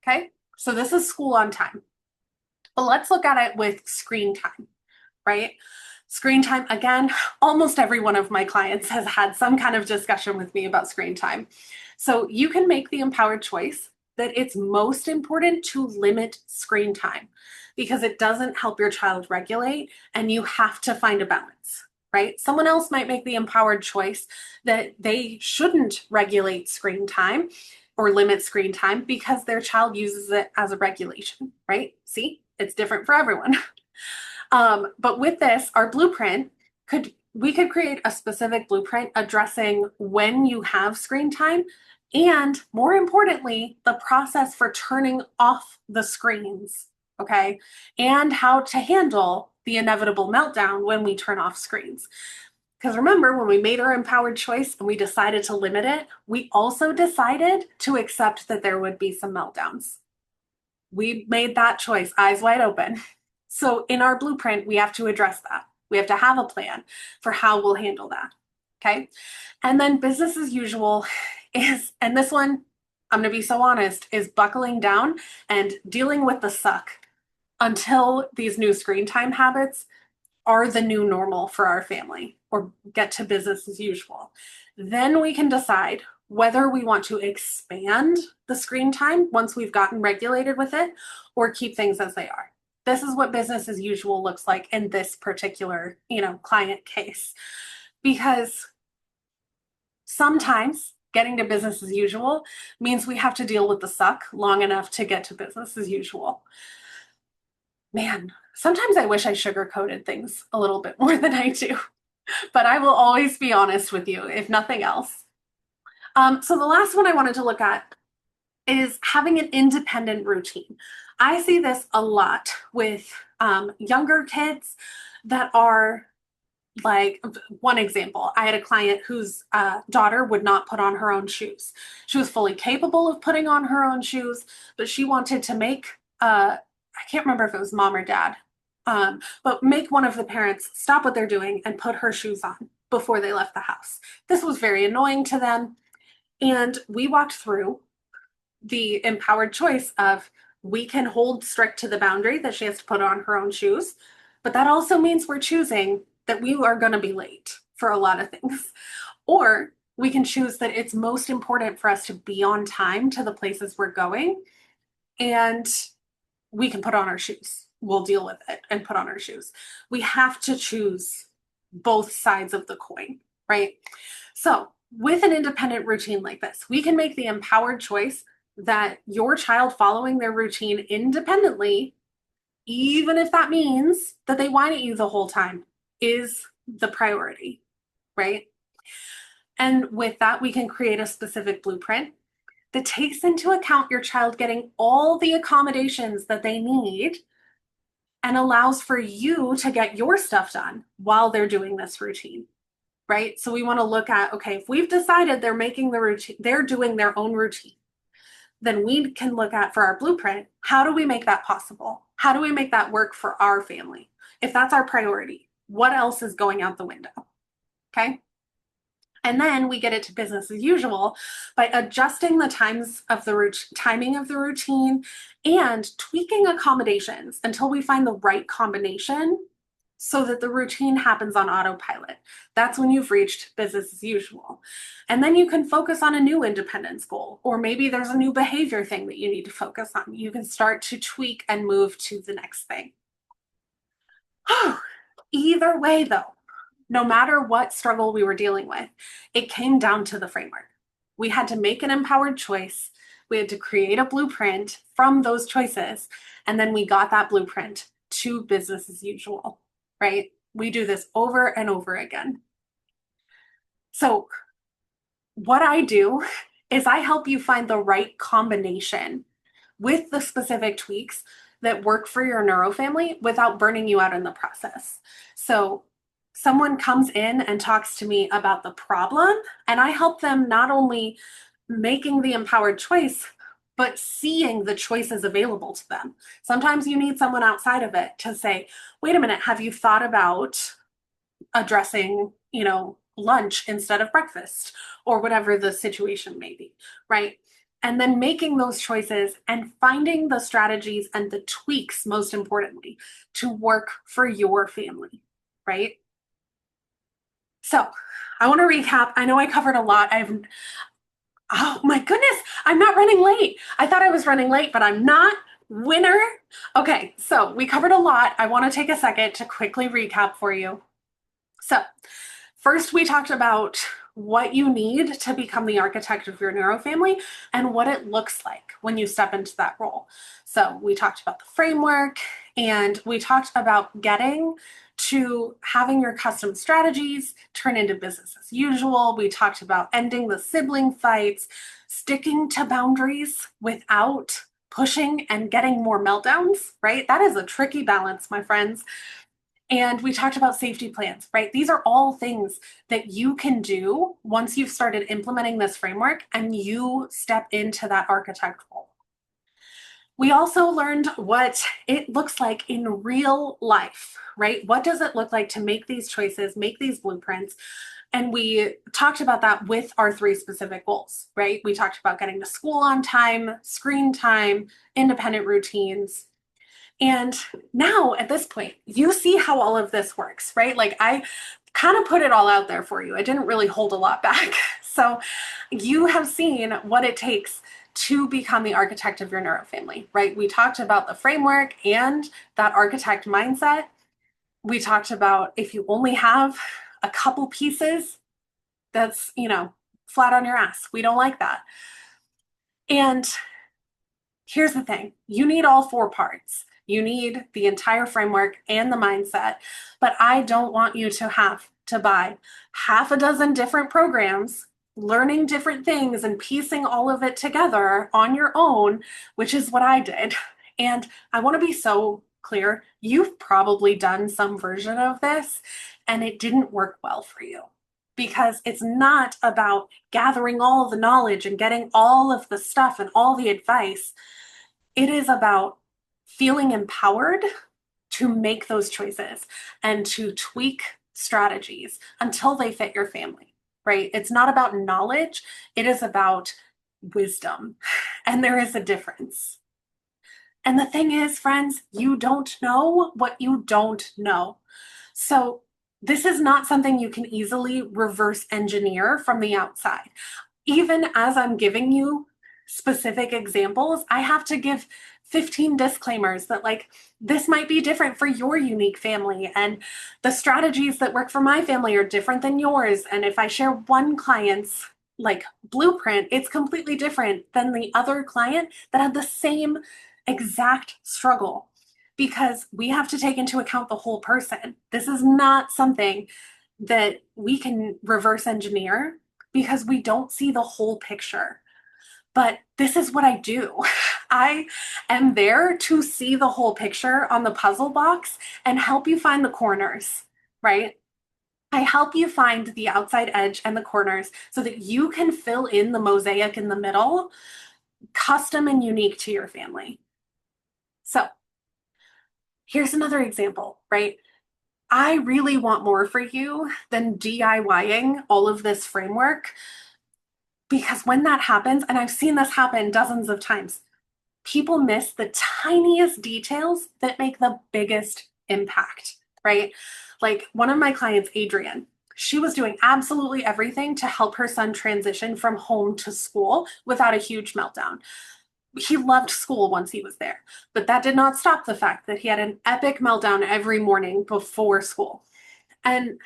A: Okay, so this is school on time. But let's look at it with screen time, right? Screen time, again, almost every one of my clients has had some kind of discussion with me about screen time. So you can make the empowered choice that it's most important to limit screen time because it doesn't help your child regulate and you have to find a balance, right? Someone else might make the empowered choice that they shouldn't regulate screen time or limit screen time because their child uses it as a regulation, right? See, it's different for everyone. But with this, our blueprint we could create a specific blueprint addressing when you have screen time and, more importantly, the process for turning off the screens, okay? And how to handle the inevitable meltdown when we turn off screens. Because remember, when we made our empowered choice and we decided to limit it, we also decided to accept that there would be some meltdowns. We made that choice, eyes wide open. So in our blueprint, we have to address that. We have to have a plan for how we'll handle that, okay? And then business as usual is, and this one, I'm gonna be so honest, is buckling down and dealing with the suck until these new screen time habits are the new normal for our family or get to business as usual. Then we can decide whether we want to expand the screen time once we've gotten regulated with it or keep things as they are. This is what business as usual looks like in this particular, client case. Because sometimes getting to business as usual means we have to deal with the suck long enough to get to business as usual. Man, sometimes I wish I sugarcoated things a little bit more than I do, but I will always be honest with you, if nothing else. So the last one I wanted to look at is having an independent routine. I see this a lot with younger kids that are like, one example, I had a client whose daughter would not put on her own shoes. She was fully capable of putting on her own shoes, but she wanted to make, I can't remember if it was mom or dad, but make one of the parents stop what they're doing and put her shoes on before they left the house. This was very annoying to them. And we walked through the empowered choice of we can hold strict to the boundary that she has to put on her own shoes, but that also means we're choosing that we are going to be late for a lot of things. Or we can choose that it's most important for us to be on time to the places we're going, and we can put on our shoes. We'll deal with it and put on our shoes. We have to choose both sides of the coin, right? So with an independent routine like this, we can make the empowered choice that your child following their routine independently, even if that means that they whine at you the whole time, is the priority, right? And with that, we can create a specific blueprint that takes into account your child getting all the accommodations that they need and allows for you to get your stuff done while they're doing this routine, right? So we want to look at, okay, if we've decided they're making the routine, they're doing their own routine, then we can look at, for our blueprint, how do we make that possible? How do we make that work for our family? If that's our priority, what else is going out the window? Okay. And then we get it to business as usual by adjusting the timing of the routine and tweaking accommodations until we find the right combination so that the routine happens on autopilot. That's when you've reached business as usual. And then you can focus on a new independence goal, or maybe there's a new behavior thing that you need to focus on. You can start to tweak and move to the next thing. Either way, though, no matter what struggle we were dealing with, it came down to the framework. We had to make an empowered choice. We had to create a blueprint from those choices. And then we got that blueprint to business as usual, right? We do this over and over again. So, what I do is I help you find the right combination with the specific tweaks that work for your neurofamily without burning you out in the process. So, someone comes in and talks to me about the problem, and I help them not only making the empowered choice, but seeing the choices available to them. Sometimes you need someone outside of it to say, wait a minute, have you thought about addressing, lunch instead of breakfast, or whatever the situation may be, right? And then making those choices and finding the strategies and the tweaks, most importantly, to work for your family, right? So I want to recap. I know I covered a lot. Oh my goodness, I'm not running late. I thought I was running late, but I'm not. Winner. Okay, so we covered a lot. I want to take a second to quickly recap for you. So, first, we talked about what you need to become the architect of your neurofamily and what it looks like when you step into that role. So, we talked about the framework and we talked about getting to having your custom strategies turn into business as usual. We talked about ending the sibling fights, sticking to boundaries without pushing and getting more meltdowns, right? That is a tricky balance, my friends. And we talked about safety plans, right? These are all things that you can do once you've started implementing this framework and you step into that architect role. We also learned what it looks like in real life, right? What does it look like to make these choices, make these blueprints? And we talked about that with our 3 specific goals, right? We talked about getting to school on time, screen time, independent routines. And now at this point, you see how all of this works, right? Like I kind of put it all out there for you. I didn't really hold a lot back. So you have seen what it takes to become the architect of your neurofamily, right? We talked about the framework and that architect mindset. We talked about if you only have a couple pieces, that's, flat on your ass. We don't like that. And here's the thing, you need all 4 parts. You need the entire framework and the mindset, but I don't want you to have to buy half a dozen different programs, learning different things and piecing all of it together on your own, which is what I did. And I want to be so clear, you've probably done some version of this and it didn't work well for you. Because it's not about gathering all the knowledge and getting all of the stuff and all the advice. It is about feeling empowered to make those choices and to tweak strategies until they fit your family, right? It's not about knowledge, it is about wisdom. And there is a difference. And the thing is, friends, you don't know what you don't know. So this is not something you can easily reverse engineer from the outside. Even as I'm giving you specific examples, I have to give 15 disclaimers that like this might be different for your unique family and the strategies that work for my family are different than yours. And if I share one client's like blueprint, it's completely different than the other client that had the same exact struggle, because we have to take into account the whole person. This is not something that we can reverse engineer because we don't see the whole picture. But this is what I do. I am there to see the whole picture on the puzzle box and help you find the corners, right? I help you find the outside edge and the corners so that you can fill in the mosaic in the middle, custom and unique to your family. So here's another example, right? I really want more for you than DIYing all of this framework, because when that happens, and I've seen this happen dozens of times, people miss the tiniest details that make the biggest impact. right? Like one of my clients, Adrian, she was doing absolutely everything to help her son transition from home to school without a huge meltdown. He loved school once he was there, but that did not stop the fact that he had an epic meltdown every morning before school. And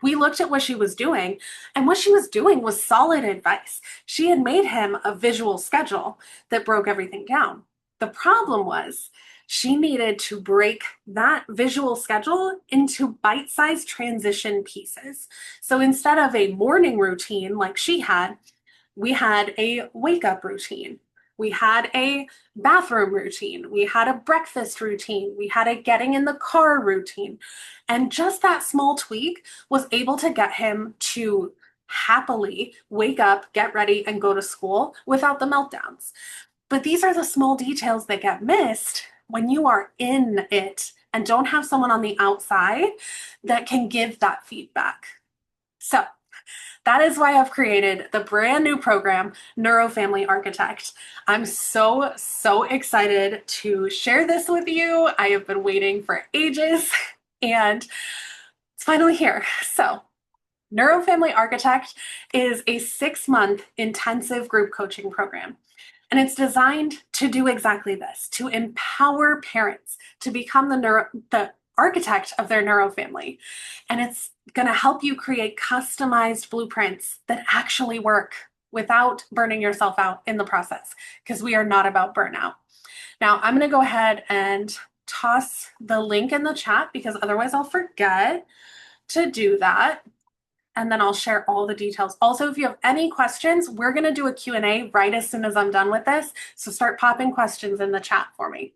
A: we looked at what she was doing, and what she was doing was solid advice. She had made him a visual schedule that broke everything down. The problem was she needed to break that visual schedule into bite sized transition pieces. So instead of a morning routine like she had, we had a wake up routine. We had a bathroom routine. We had a breakfast routine. We had a getting in the car routine. And just that small tweak was able to get him to happily wake up, get ready, and go to school without the meltdowns. But these are the small details that get missed when you are in it and don't have someone on the outside that can give that feedback. So, that is why I've created the brand new program, Neurofamily Architect. I'm so excited to share this with you. I have been waiting for ages and it's finally here. So, Neurofamily Architect is a 6-month intensive group coaching program. And it's designed to do exactly this, to empower parents to become the architect of their neurofamily. And it's going to help you create customized blueprints that actually work without burning yourself out in the process, because we are not about burnout. Now, I'm going to go ahead and toss the link in the chat because otherwise I'll forget to do that. And then I'll share all the details. Also, if you have any questions, we're going to do a Q&A right as soon as I'm done with this. So start popping questions in the chat for me.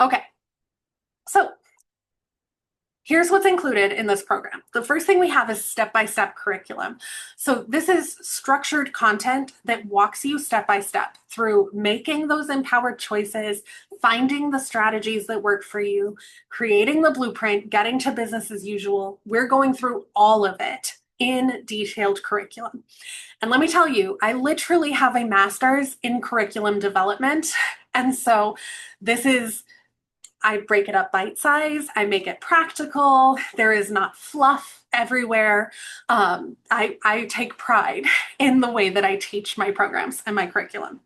A: Okay, so here's what's included in this program. The first thing we have is step-by-step curriculum. So this is structured content that walks you step-by-step through making those empowered choices, finding the strategies that work for you, creating the blueprint, getting to business as usual. We're going through all of it in detailed curriculum. And let me tell you, I literally have a master's in curriculum development. And so I break it up bite size, I make it practical. There is not fluff everywhere. I take pride in the way that I teach my programs and my curriculum.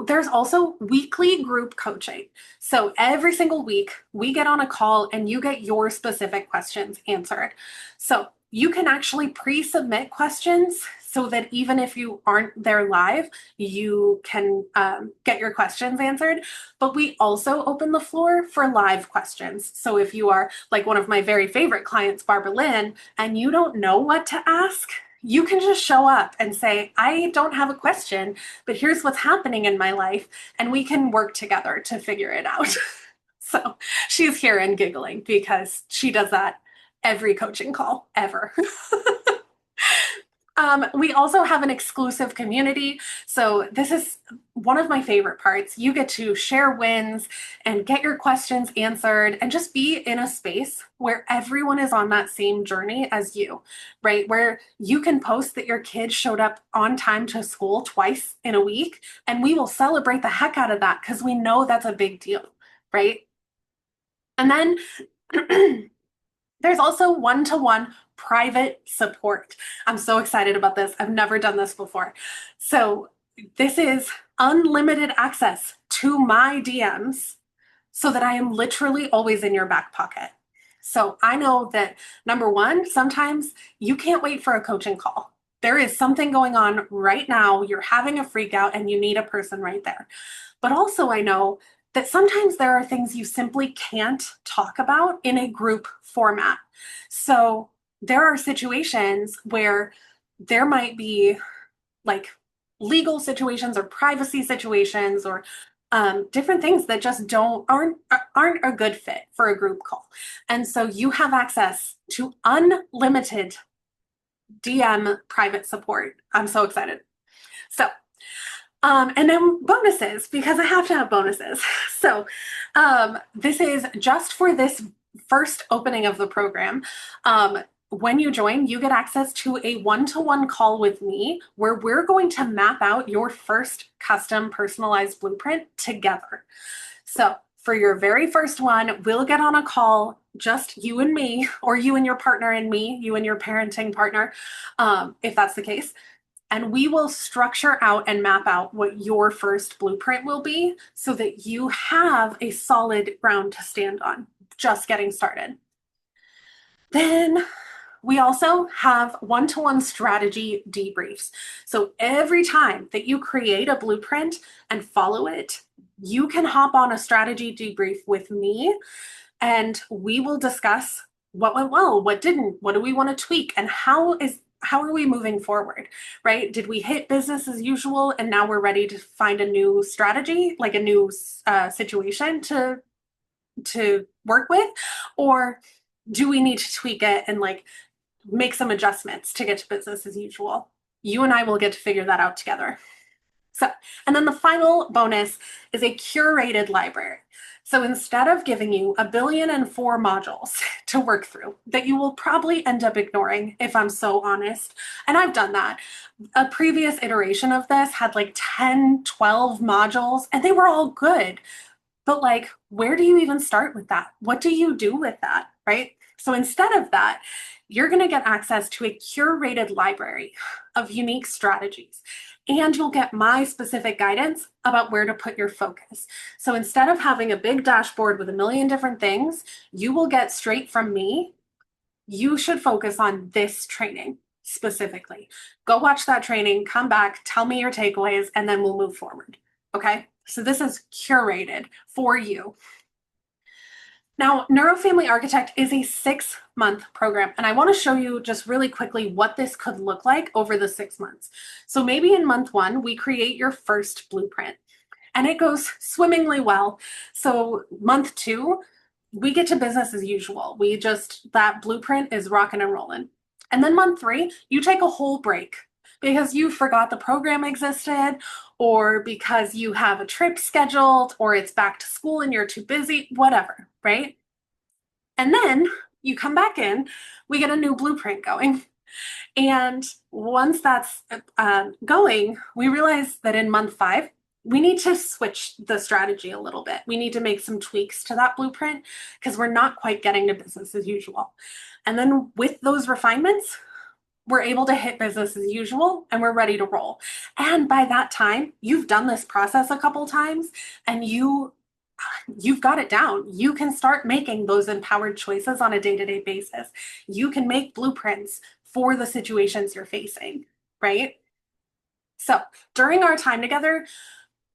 A: There's also weekly group coaching. So every single week we get on a call and you get your specific questions answered. So you can actually pre-submit questions so that even if you aren't there live, you can get your questions answered. But we also open the floor for live questions. So if you are like one of my very favorite clients, Barbara Lynn, and you don't know what to ask, you can just show up and say, I don't have a question, but here's what's happening in my life, and we can work together to figure it out. So she's here and giggling because she does that every coaching call ever. We also have an exclusive community. So this is one of my favorite parts. You get to share wins and get your questions answered and just be in a space where everyone is on that same journey as you, right? Where you can post that your kid showed up on time to school twice in a week, and we will celebrate the heck out of that because we know that's a big deal, right? And then there's also one-to-one private support. I'm so excited about this. I've never done this before. So this is unlimited access to my DMs so that I am literally always in your back pocket. So I know that, number one, sometimes you can't wait for a coaching call. There is something going on right now. You're having a freak out and you need a person right there. But also I know that sometimes there are things you simply can't talk about in a group format. So there are situations where there might be like legal situations or privacy situations or different things that just aren't a good fit for a group call. And so you have access to unlimited DM private support. I'm so excited. So and then bonuses, because I have to have bonuses. So this is just for this first opening of the program. When you join, you get access to a one-to-one call with me where we're going to map out your first custom personalized blueprint together. So for your very first one, we'll get on a call. just you and me, or you and your partner and me, you and your parenting partner, if that's the case. And we will structure out and map out what your first blueprint will be so that you have a solid ground to stand on, just getting started. Then we also have one-to-one strategy debriefs. So every time that you create a blueprint and follow it, you can hop on a strategy debrief with me and we will discuss what went well, what didn't, what do we want to tweak, and how are we moving forward, right? Did we hit business as usual and now we're ready to find a new strategy, like a new situation to work with, or do we need to tweak it and like make some adjustments to get to business as usual? You and I will get to figure that out together. So, and then the final bonus is a curated library. So instead of giving you 1,000,000,004 modules to work through that you will probably end up ignoring, if I'm so honest, and I've done that. A previous iteration of this had like 10, 12 modules, and they were all good. But like, where do you even start with that? What do you do with that, right? So instead of that, you're going to get access to a curated library of unique strategies. And you'll get my specific guidance about where to put your focus. So instead of having a big dashboard with a million different things, you will get straight from me. You should focus on this training specifically. Go watch that training, come back, tell me your takeaways, and then we'll move forward. Okay? So this is curated for you. Now, Neurofamily Architect is a 6-month program, and I want to show you just really quickly what this could look like over the 6 months. So maybe in month 1, we create your first blueprint, and it goes swimmingly well. So month 2, we get to business as usual. That blueprint is rocking and rolling. And then month 3, you take a whole break because you forgot the program existed, or because you have a trip scheduled, or it's back to school and you're too busy, whatever, right? And then you come back in, we get a new blueprint going. And once that's going, we realize that in month 5, we need to switch the strategy a little bit. We need to make some tweaks to that blueprint because we're not quite getting to business as usual. And then with those refinements, we're able to hit business as usual and we're ready to roll. And by that time, you've done this process a couple times and you've got it down. You can start making those empowered choices on a day-to-day basis. You can make blueprints for the situations you're facing, right? So during our time together,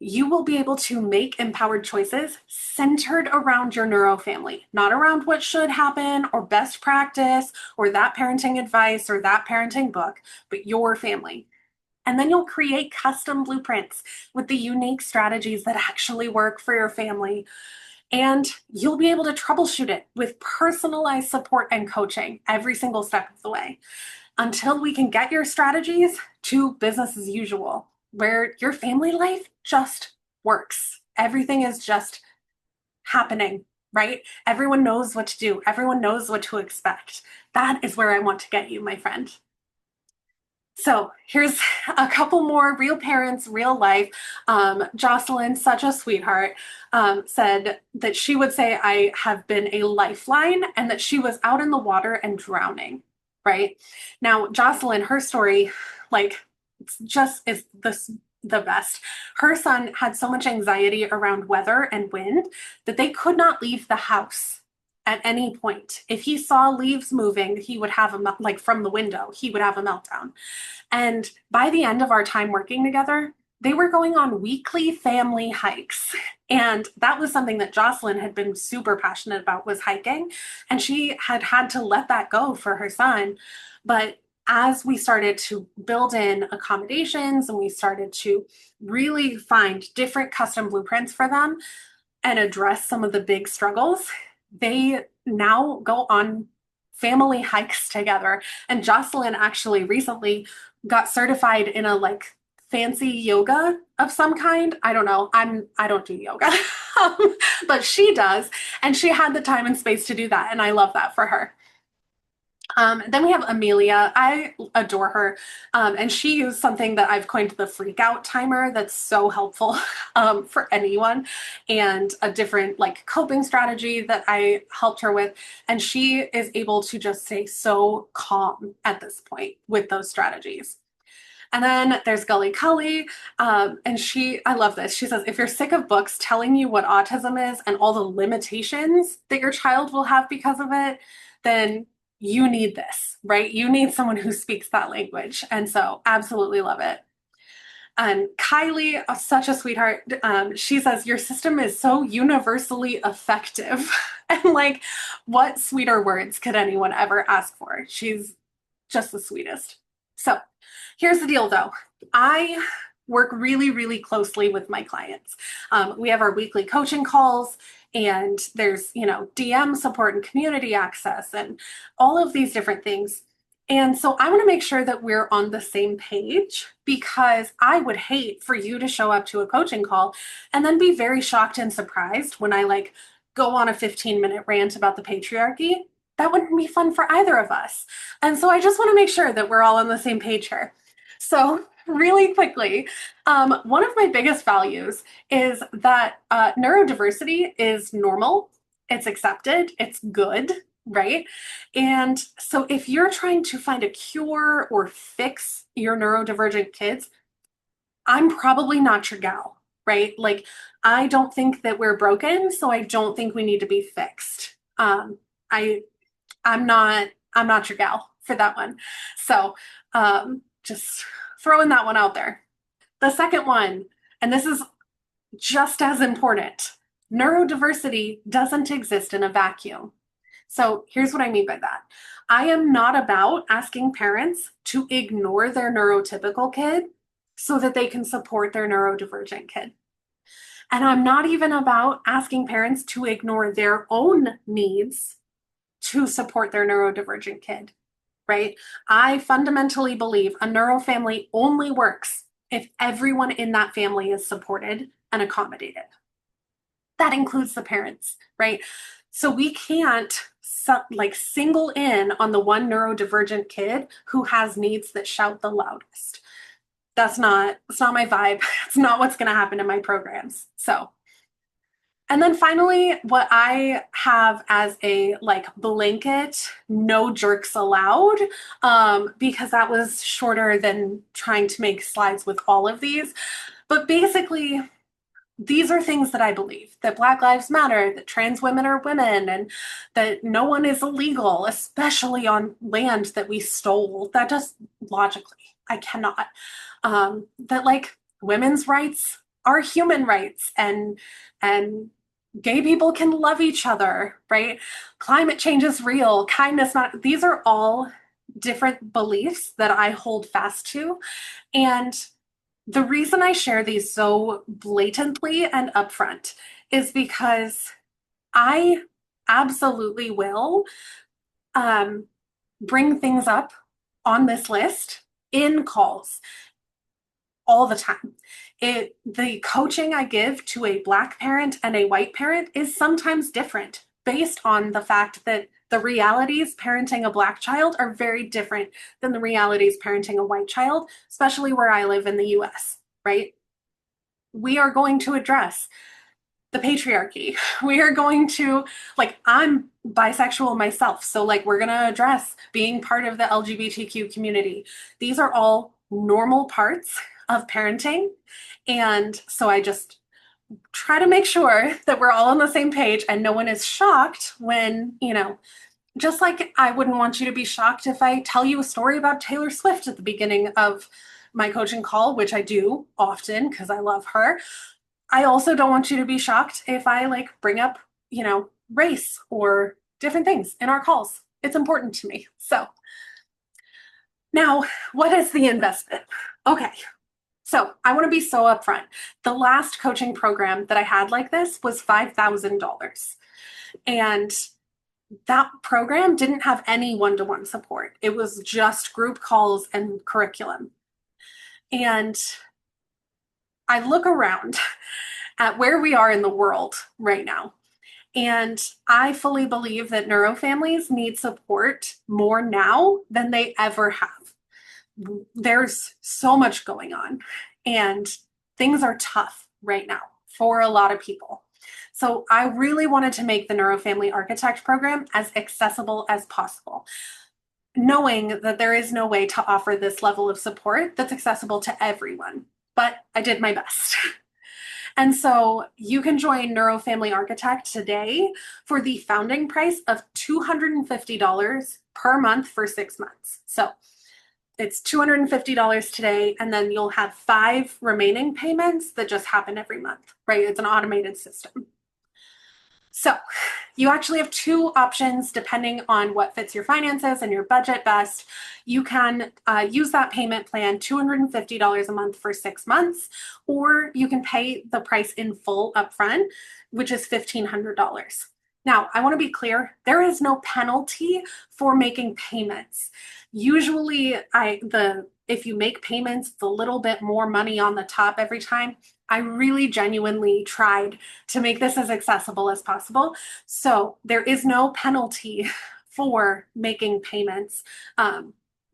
A: you will be able to make empowered choices centered around your neurofamily, not around what should happen or best practice or that parenting advice or that parenting book, but your family. And then you'll create custom blueprints with the unique strategies that actually work for your family. And you'll be able to troubleshoot it with personalized support and coaching every single step of the way until we can get your strategies to business as usual, where your family life just works. Everything is just happening, right? Everyone knows what to do. Everyone knows what to expect. That is where I want to get you, my friend. So here's a couple more real parents, real life. Jocelyn, such a sweetheart, said that she would say I have been a lifeline and that she was out in the water and drowning, right? Now, Jocelyn, her story, like, just is the best. Her son had so much anxiety around weather and wind that they could not leave the house at any point. If he saw leaves moving, he would have like from the window, he would have a meltdown. And by the end of our time working together, they were going on weekly family hikes. And that was something that Jocelyn had been super passionate about, was hiking. And she had had to let that go for her son. But as we started to build in accommodations and we started to really find different custom blueprints for them and address some of the big struggles, they now go on family hikes together. And Jocelyn actually recently got certified in a like fancy yoga of some kind. I don't know. I don't do yoga, but she does. And she had the time and space to do that. And I love that for her. Then we have Amelia. I adore her. And she used something that I've coined the freak out timer that's so helpful for anyone, and a different like coping strategy that I helped her with. And she is able to just stay so calm at this point with those strategies. And then there's Gully Cully. And I love this. She says, if you're sick of books telling you what autism is and all the limitations that your child will have because of it, then you need this, right? You need someone who speaks that language. And so, absolutely love it. And Kylie, such a sweetheart, she says, your system is so universally effective. And like, what sweeter words could anyone ever ask for? She's just the sweetest. So here's the deal though. I work really, really closely with my clients. We have our weekly coaching calls, and there's, DM support and community access and all of these different things. And so I want to make sure that we're on the same page, because I would hate for you to show up to a coaching call and then be very shocked and surprised when I like go on a 15-minute rant about the patriarchy. That wouldn't be fun for either of us. And so I just want to make sure that we're all on the same page here. So, really quickly, one of my biggest values is that neurodiversity is normal, it's accepted, it's good, right? And so, if you're trying to find a cure or fix your neurodivergent kids, I'm probably not your gal, right? Like, I don't think that we're broken, so I don't think we need to be fixed. I I'm not your gal for that one. So just throwing that one out there. The second one, and this is just as important, neurodiversity doesn't exist in a vacuum. So here's what I mean by that. I am not about asking parents to ignore their neurotypical kid so that they can support their neurodivergent kid. And I'm not even about asking parents to ignore their own needs to support their neurodivergent kid, right? I fundamentally believe a neurofamily only works if everyone in that family is supported and accommodated. That includes the parents, right? So we can't like single in on the one neurodivergent kid who has needs that shout the loudest. It's not my vibe. It's not what's going to happen in my programs. So, and then finally, what I have as a like blanket, no jerks allowed, because that was shorter than trying to make slides with all of these. But basically, these are things that I believe, that Black Lives Matter, that trans women are women, and that no one is illegal, especially on land that we stole. That just logically, I cannot. That like women's rights are human rights, and gay people can love each other, right? Climate change is real, kindness not. These are all different beliefs that I hold fast to. And the reason I share these so blatantly and upfront is because I absolutely will bring things up on this list in calls all the time. The coaching I give to a Black parent and a white parent is sometimes different based on the fact that the realities parenting a Black child are very different than the realities parenting a white child, especially where I live in the US, right? We are going to address the patriarchy. We are going to, like, I'm bisexual myself. So, like, we're going to address being part of the LGBTQ community. These are all normal parts of parenting. And so I just try to make sure that we're all on the same page and no one is shocked when, just like I wouldn't want you to be shocked if I tell you a story about Taylor Swift at the beginning of my coaching call, which I do often because I love her. I also don't want you to be shocked if I like bring up, race or different things in our calls. It's important to me. So now, what is the investment? Okay. So I want to be so upfront. The last coaching program that I had like this was $5,000. And that program didn't have any one-to-one support. It was just group calls and curriculum. And I look around at where we are in the world right now. And I fully believe that neurofamilies need support more now than they ever have. There's so much going on, and things are tough right now for a lot of people. So I really wanted to make the Neurofamily Architect program as accessible as possible, knowing that there is no way to offer this level of support that's accessible to everyone. But I did my best. And so you can join Neurofamily Architect today for the founding price of $250 per month for 6 months. So it's $250 today, and then you'll have 5 remaining payments that just happen every month, right? It's an automated system. So you actually have 2 options depending on what fits your finances and your budget best. You can use that payment plan, $250 a month for 6 months, or you can pay the price in full upfront, which is $1,500. Now, I want to be clear, there is no penalty for making payments. Usually, if you make payments, it's a little bit more money on the top every time. I really genuinely tried to make this as accessible as possible. So there is no penalty for making payments.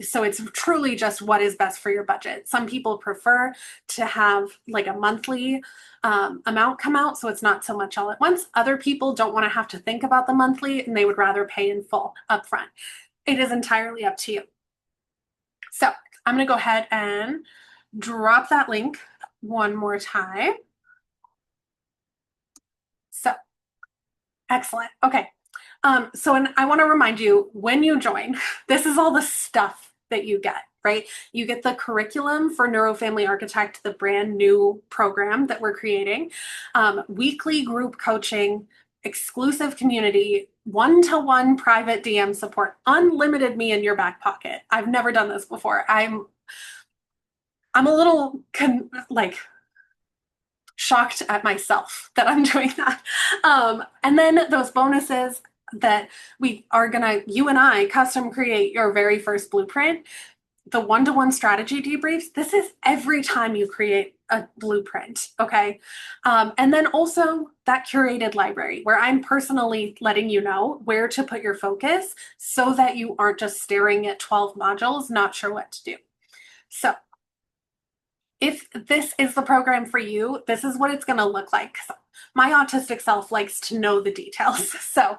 A: So it's truly just what is best for your budget. Some people prefer to have like a monthly amount come out, so it's not so much all at once. Other people don't want to have to think about the monthly, and they would rather pay in full upfront. It is entirely up to you. So I'm going to go ahead and drop that link one more time. So excellent. Okay. And I want to remind you, when you join, this is all the stuff that you get, right? You get the curriculum for Neurofamily Architect, the brand new program that we're creating, weekly group coaching, exclusive community, one-to-one private DM support, unlimited me in your back pocket. I've never done this before. I'm a little shocked at myself that I'm doing that. And then those bonuses that you and I custom create your very first blueprint, the one-to-one strategy debriefs. This is every time you create a blueprint, okay? And then also that curated library where I'm personally letting you know where to put your focus so that you aren't just staring at 12 modules, not sure what to do. So if this is the program for you, this is what it's going to look like. My autistic self likes to know the details. So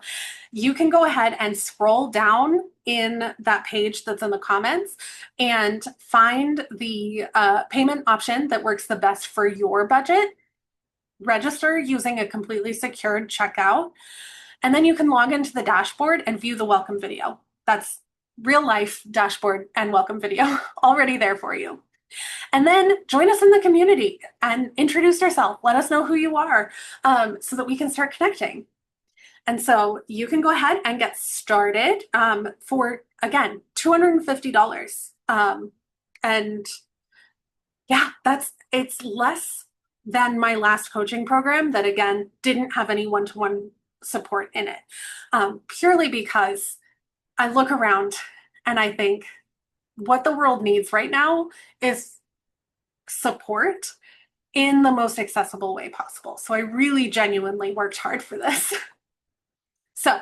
A: you can go ahead and scroll down in that page that's in the comments and find the payment option that works the best for your budget. Register using a completely secured checkout. And then you can log into the dashboard and view the welcome video. That's real life dashboard and welcome video already there for you. And then join us in the community and introduce yourself. Let us know who you are so that we can start connecting. And so you can go ahead and get started for, again, $250. And yeah, it's less than my last coaching program that, again, didn't have any one-to-one support in it, purely because I look around and I think, what the world needs right now is support in the most accessible way possible. So I really genuinely worked hard for this. So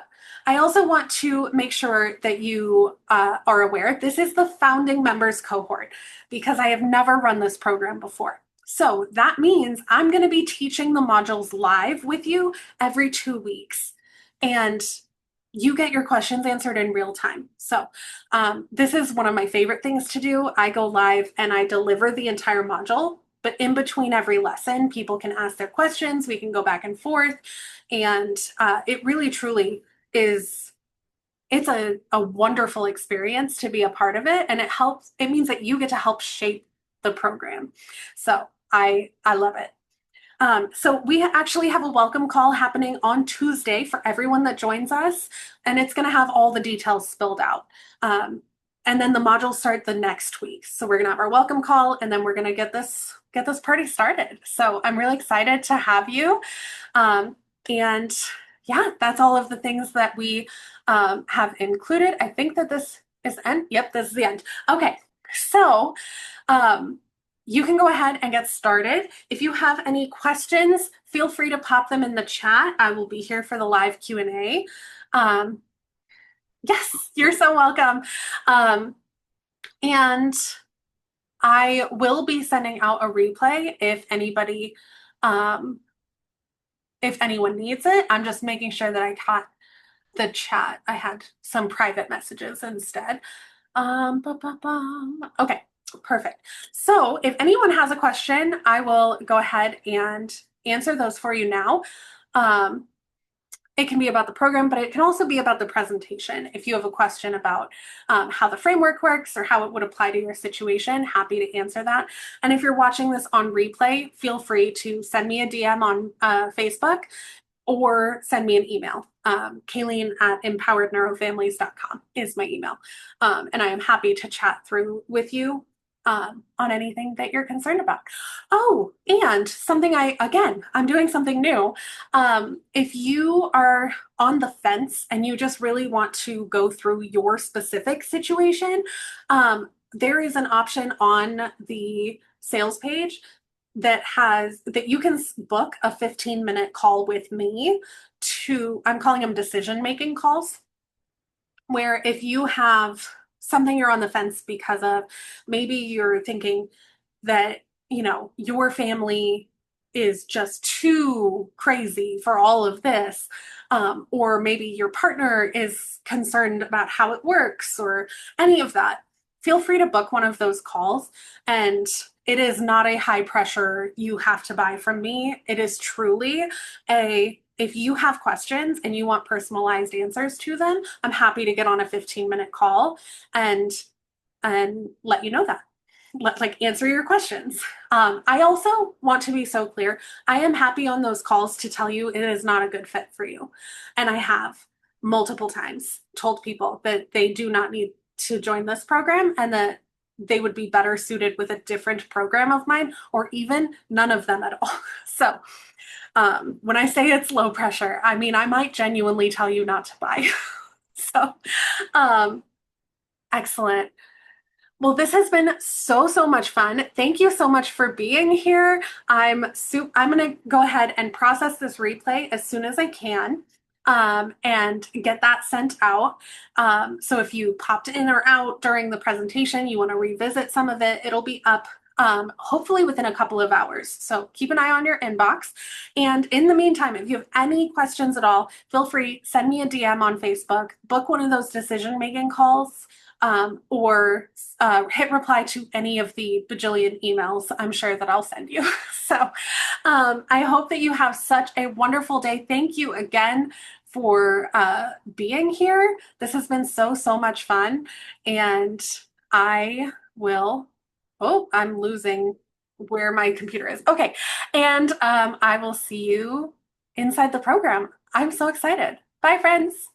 A: I also want to make sure that you are aware, this is the founding members cohort because I have never run this program before. So that means I'm going to be teaching the modules live with you every 2 weeks. And you get your questions answered in real time. So this is one of my favorite things to do. I go live and I deliver the entire module, but in between every lesson, people can ask their questions. We can go back and forth. And it really, truly is, it's a wonderful experience to be a part of it. And it means that you get to help shape the program. So I love it. So we actually have a welcome call happening on Tuesday for everyone that joins us, and it's going to have all the details spelled out. And then the modules start the next week. So we're going to have our welcome call, and then we're going to get this party started. So I'm really excited to have you. And yeah, that's all of the things that we have included. I think that this is the end. Yep, this is the end. Okay, so you can go ahead and get started. If you have any questions, feel free to pop them in the chat. I will be here for the live Q&A. Um, yes, you're so welcome. And I will be sending out a replay if anyone needs it. I'm just making sure that I caught the chat. I had some private messages instead. Okay, perfect. So if anyone has a question, I will go ahead and answer those for you now. It can be about the program, but it can also be about the presentation. If you have a question about how the framework works or how it would apply to your situation, happy to answer that. And if you're watching this on replay, feel free to send me a DM on Facebook or send me an email. Kayleen at empoweredneurofamilies.com is my email. And I am happy to chat through with you on anything that you're concerned about. Oh, and I'm doing something new. If you are on the fence and you just really want to go through your specific situation, there is an option on the sales page that you can book a 15-minute call with me I'm calling them decision making calls, where if you have something you're on the fence because of, maybe you're thinking that, your family is just too crazy for all of this, or maybe your partner is concerned about how it works or any of that, feel free to book one of those calls. And it is not a high pressure, you have to buy from me. It is truly if you have questions and you want personalized answers to them, I'm happy to get on a 15-minute call and let you know that. Answer your questions. I also want to be so clear. I am happy on those calls to tell you it is not a good fit for you. And I have multiple times told people that they do not need to join this program and that they would be better suited with a different program of mine, or even none of them at all. So when I say it's low pressure, I mean, I might genuinely tell you not to buy. So excellent. Well, this has been so much fun. Thank you so much for being here. I'm going to go ahead and process this replay as soon as I can, and get that sent out. So if you popped in or out during the presentation, you want to revisit some of it, it'll be up hopefully within a couple of hours. So keep an eye on your inbox. And in the meantime, if you have any questions at all, feel free, send me a DM on Facebook, book one of those decision-making calls, or hit reply to any of the bajillion emails I'm sure that I'll send you. So I hope that you have such a wonderful day. Thank you again for being here. This has been so much fun. And I'm losing where my computer is. Okay. And I will see you inside the program. I'm so excited. Bye, friends.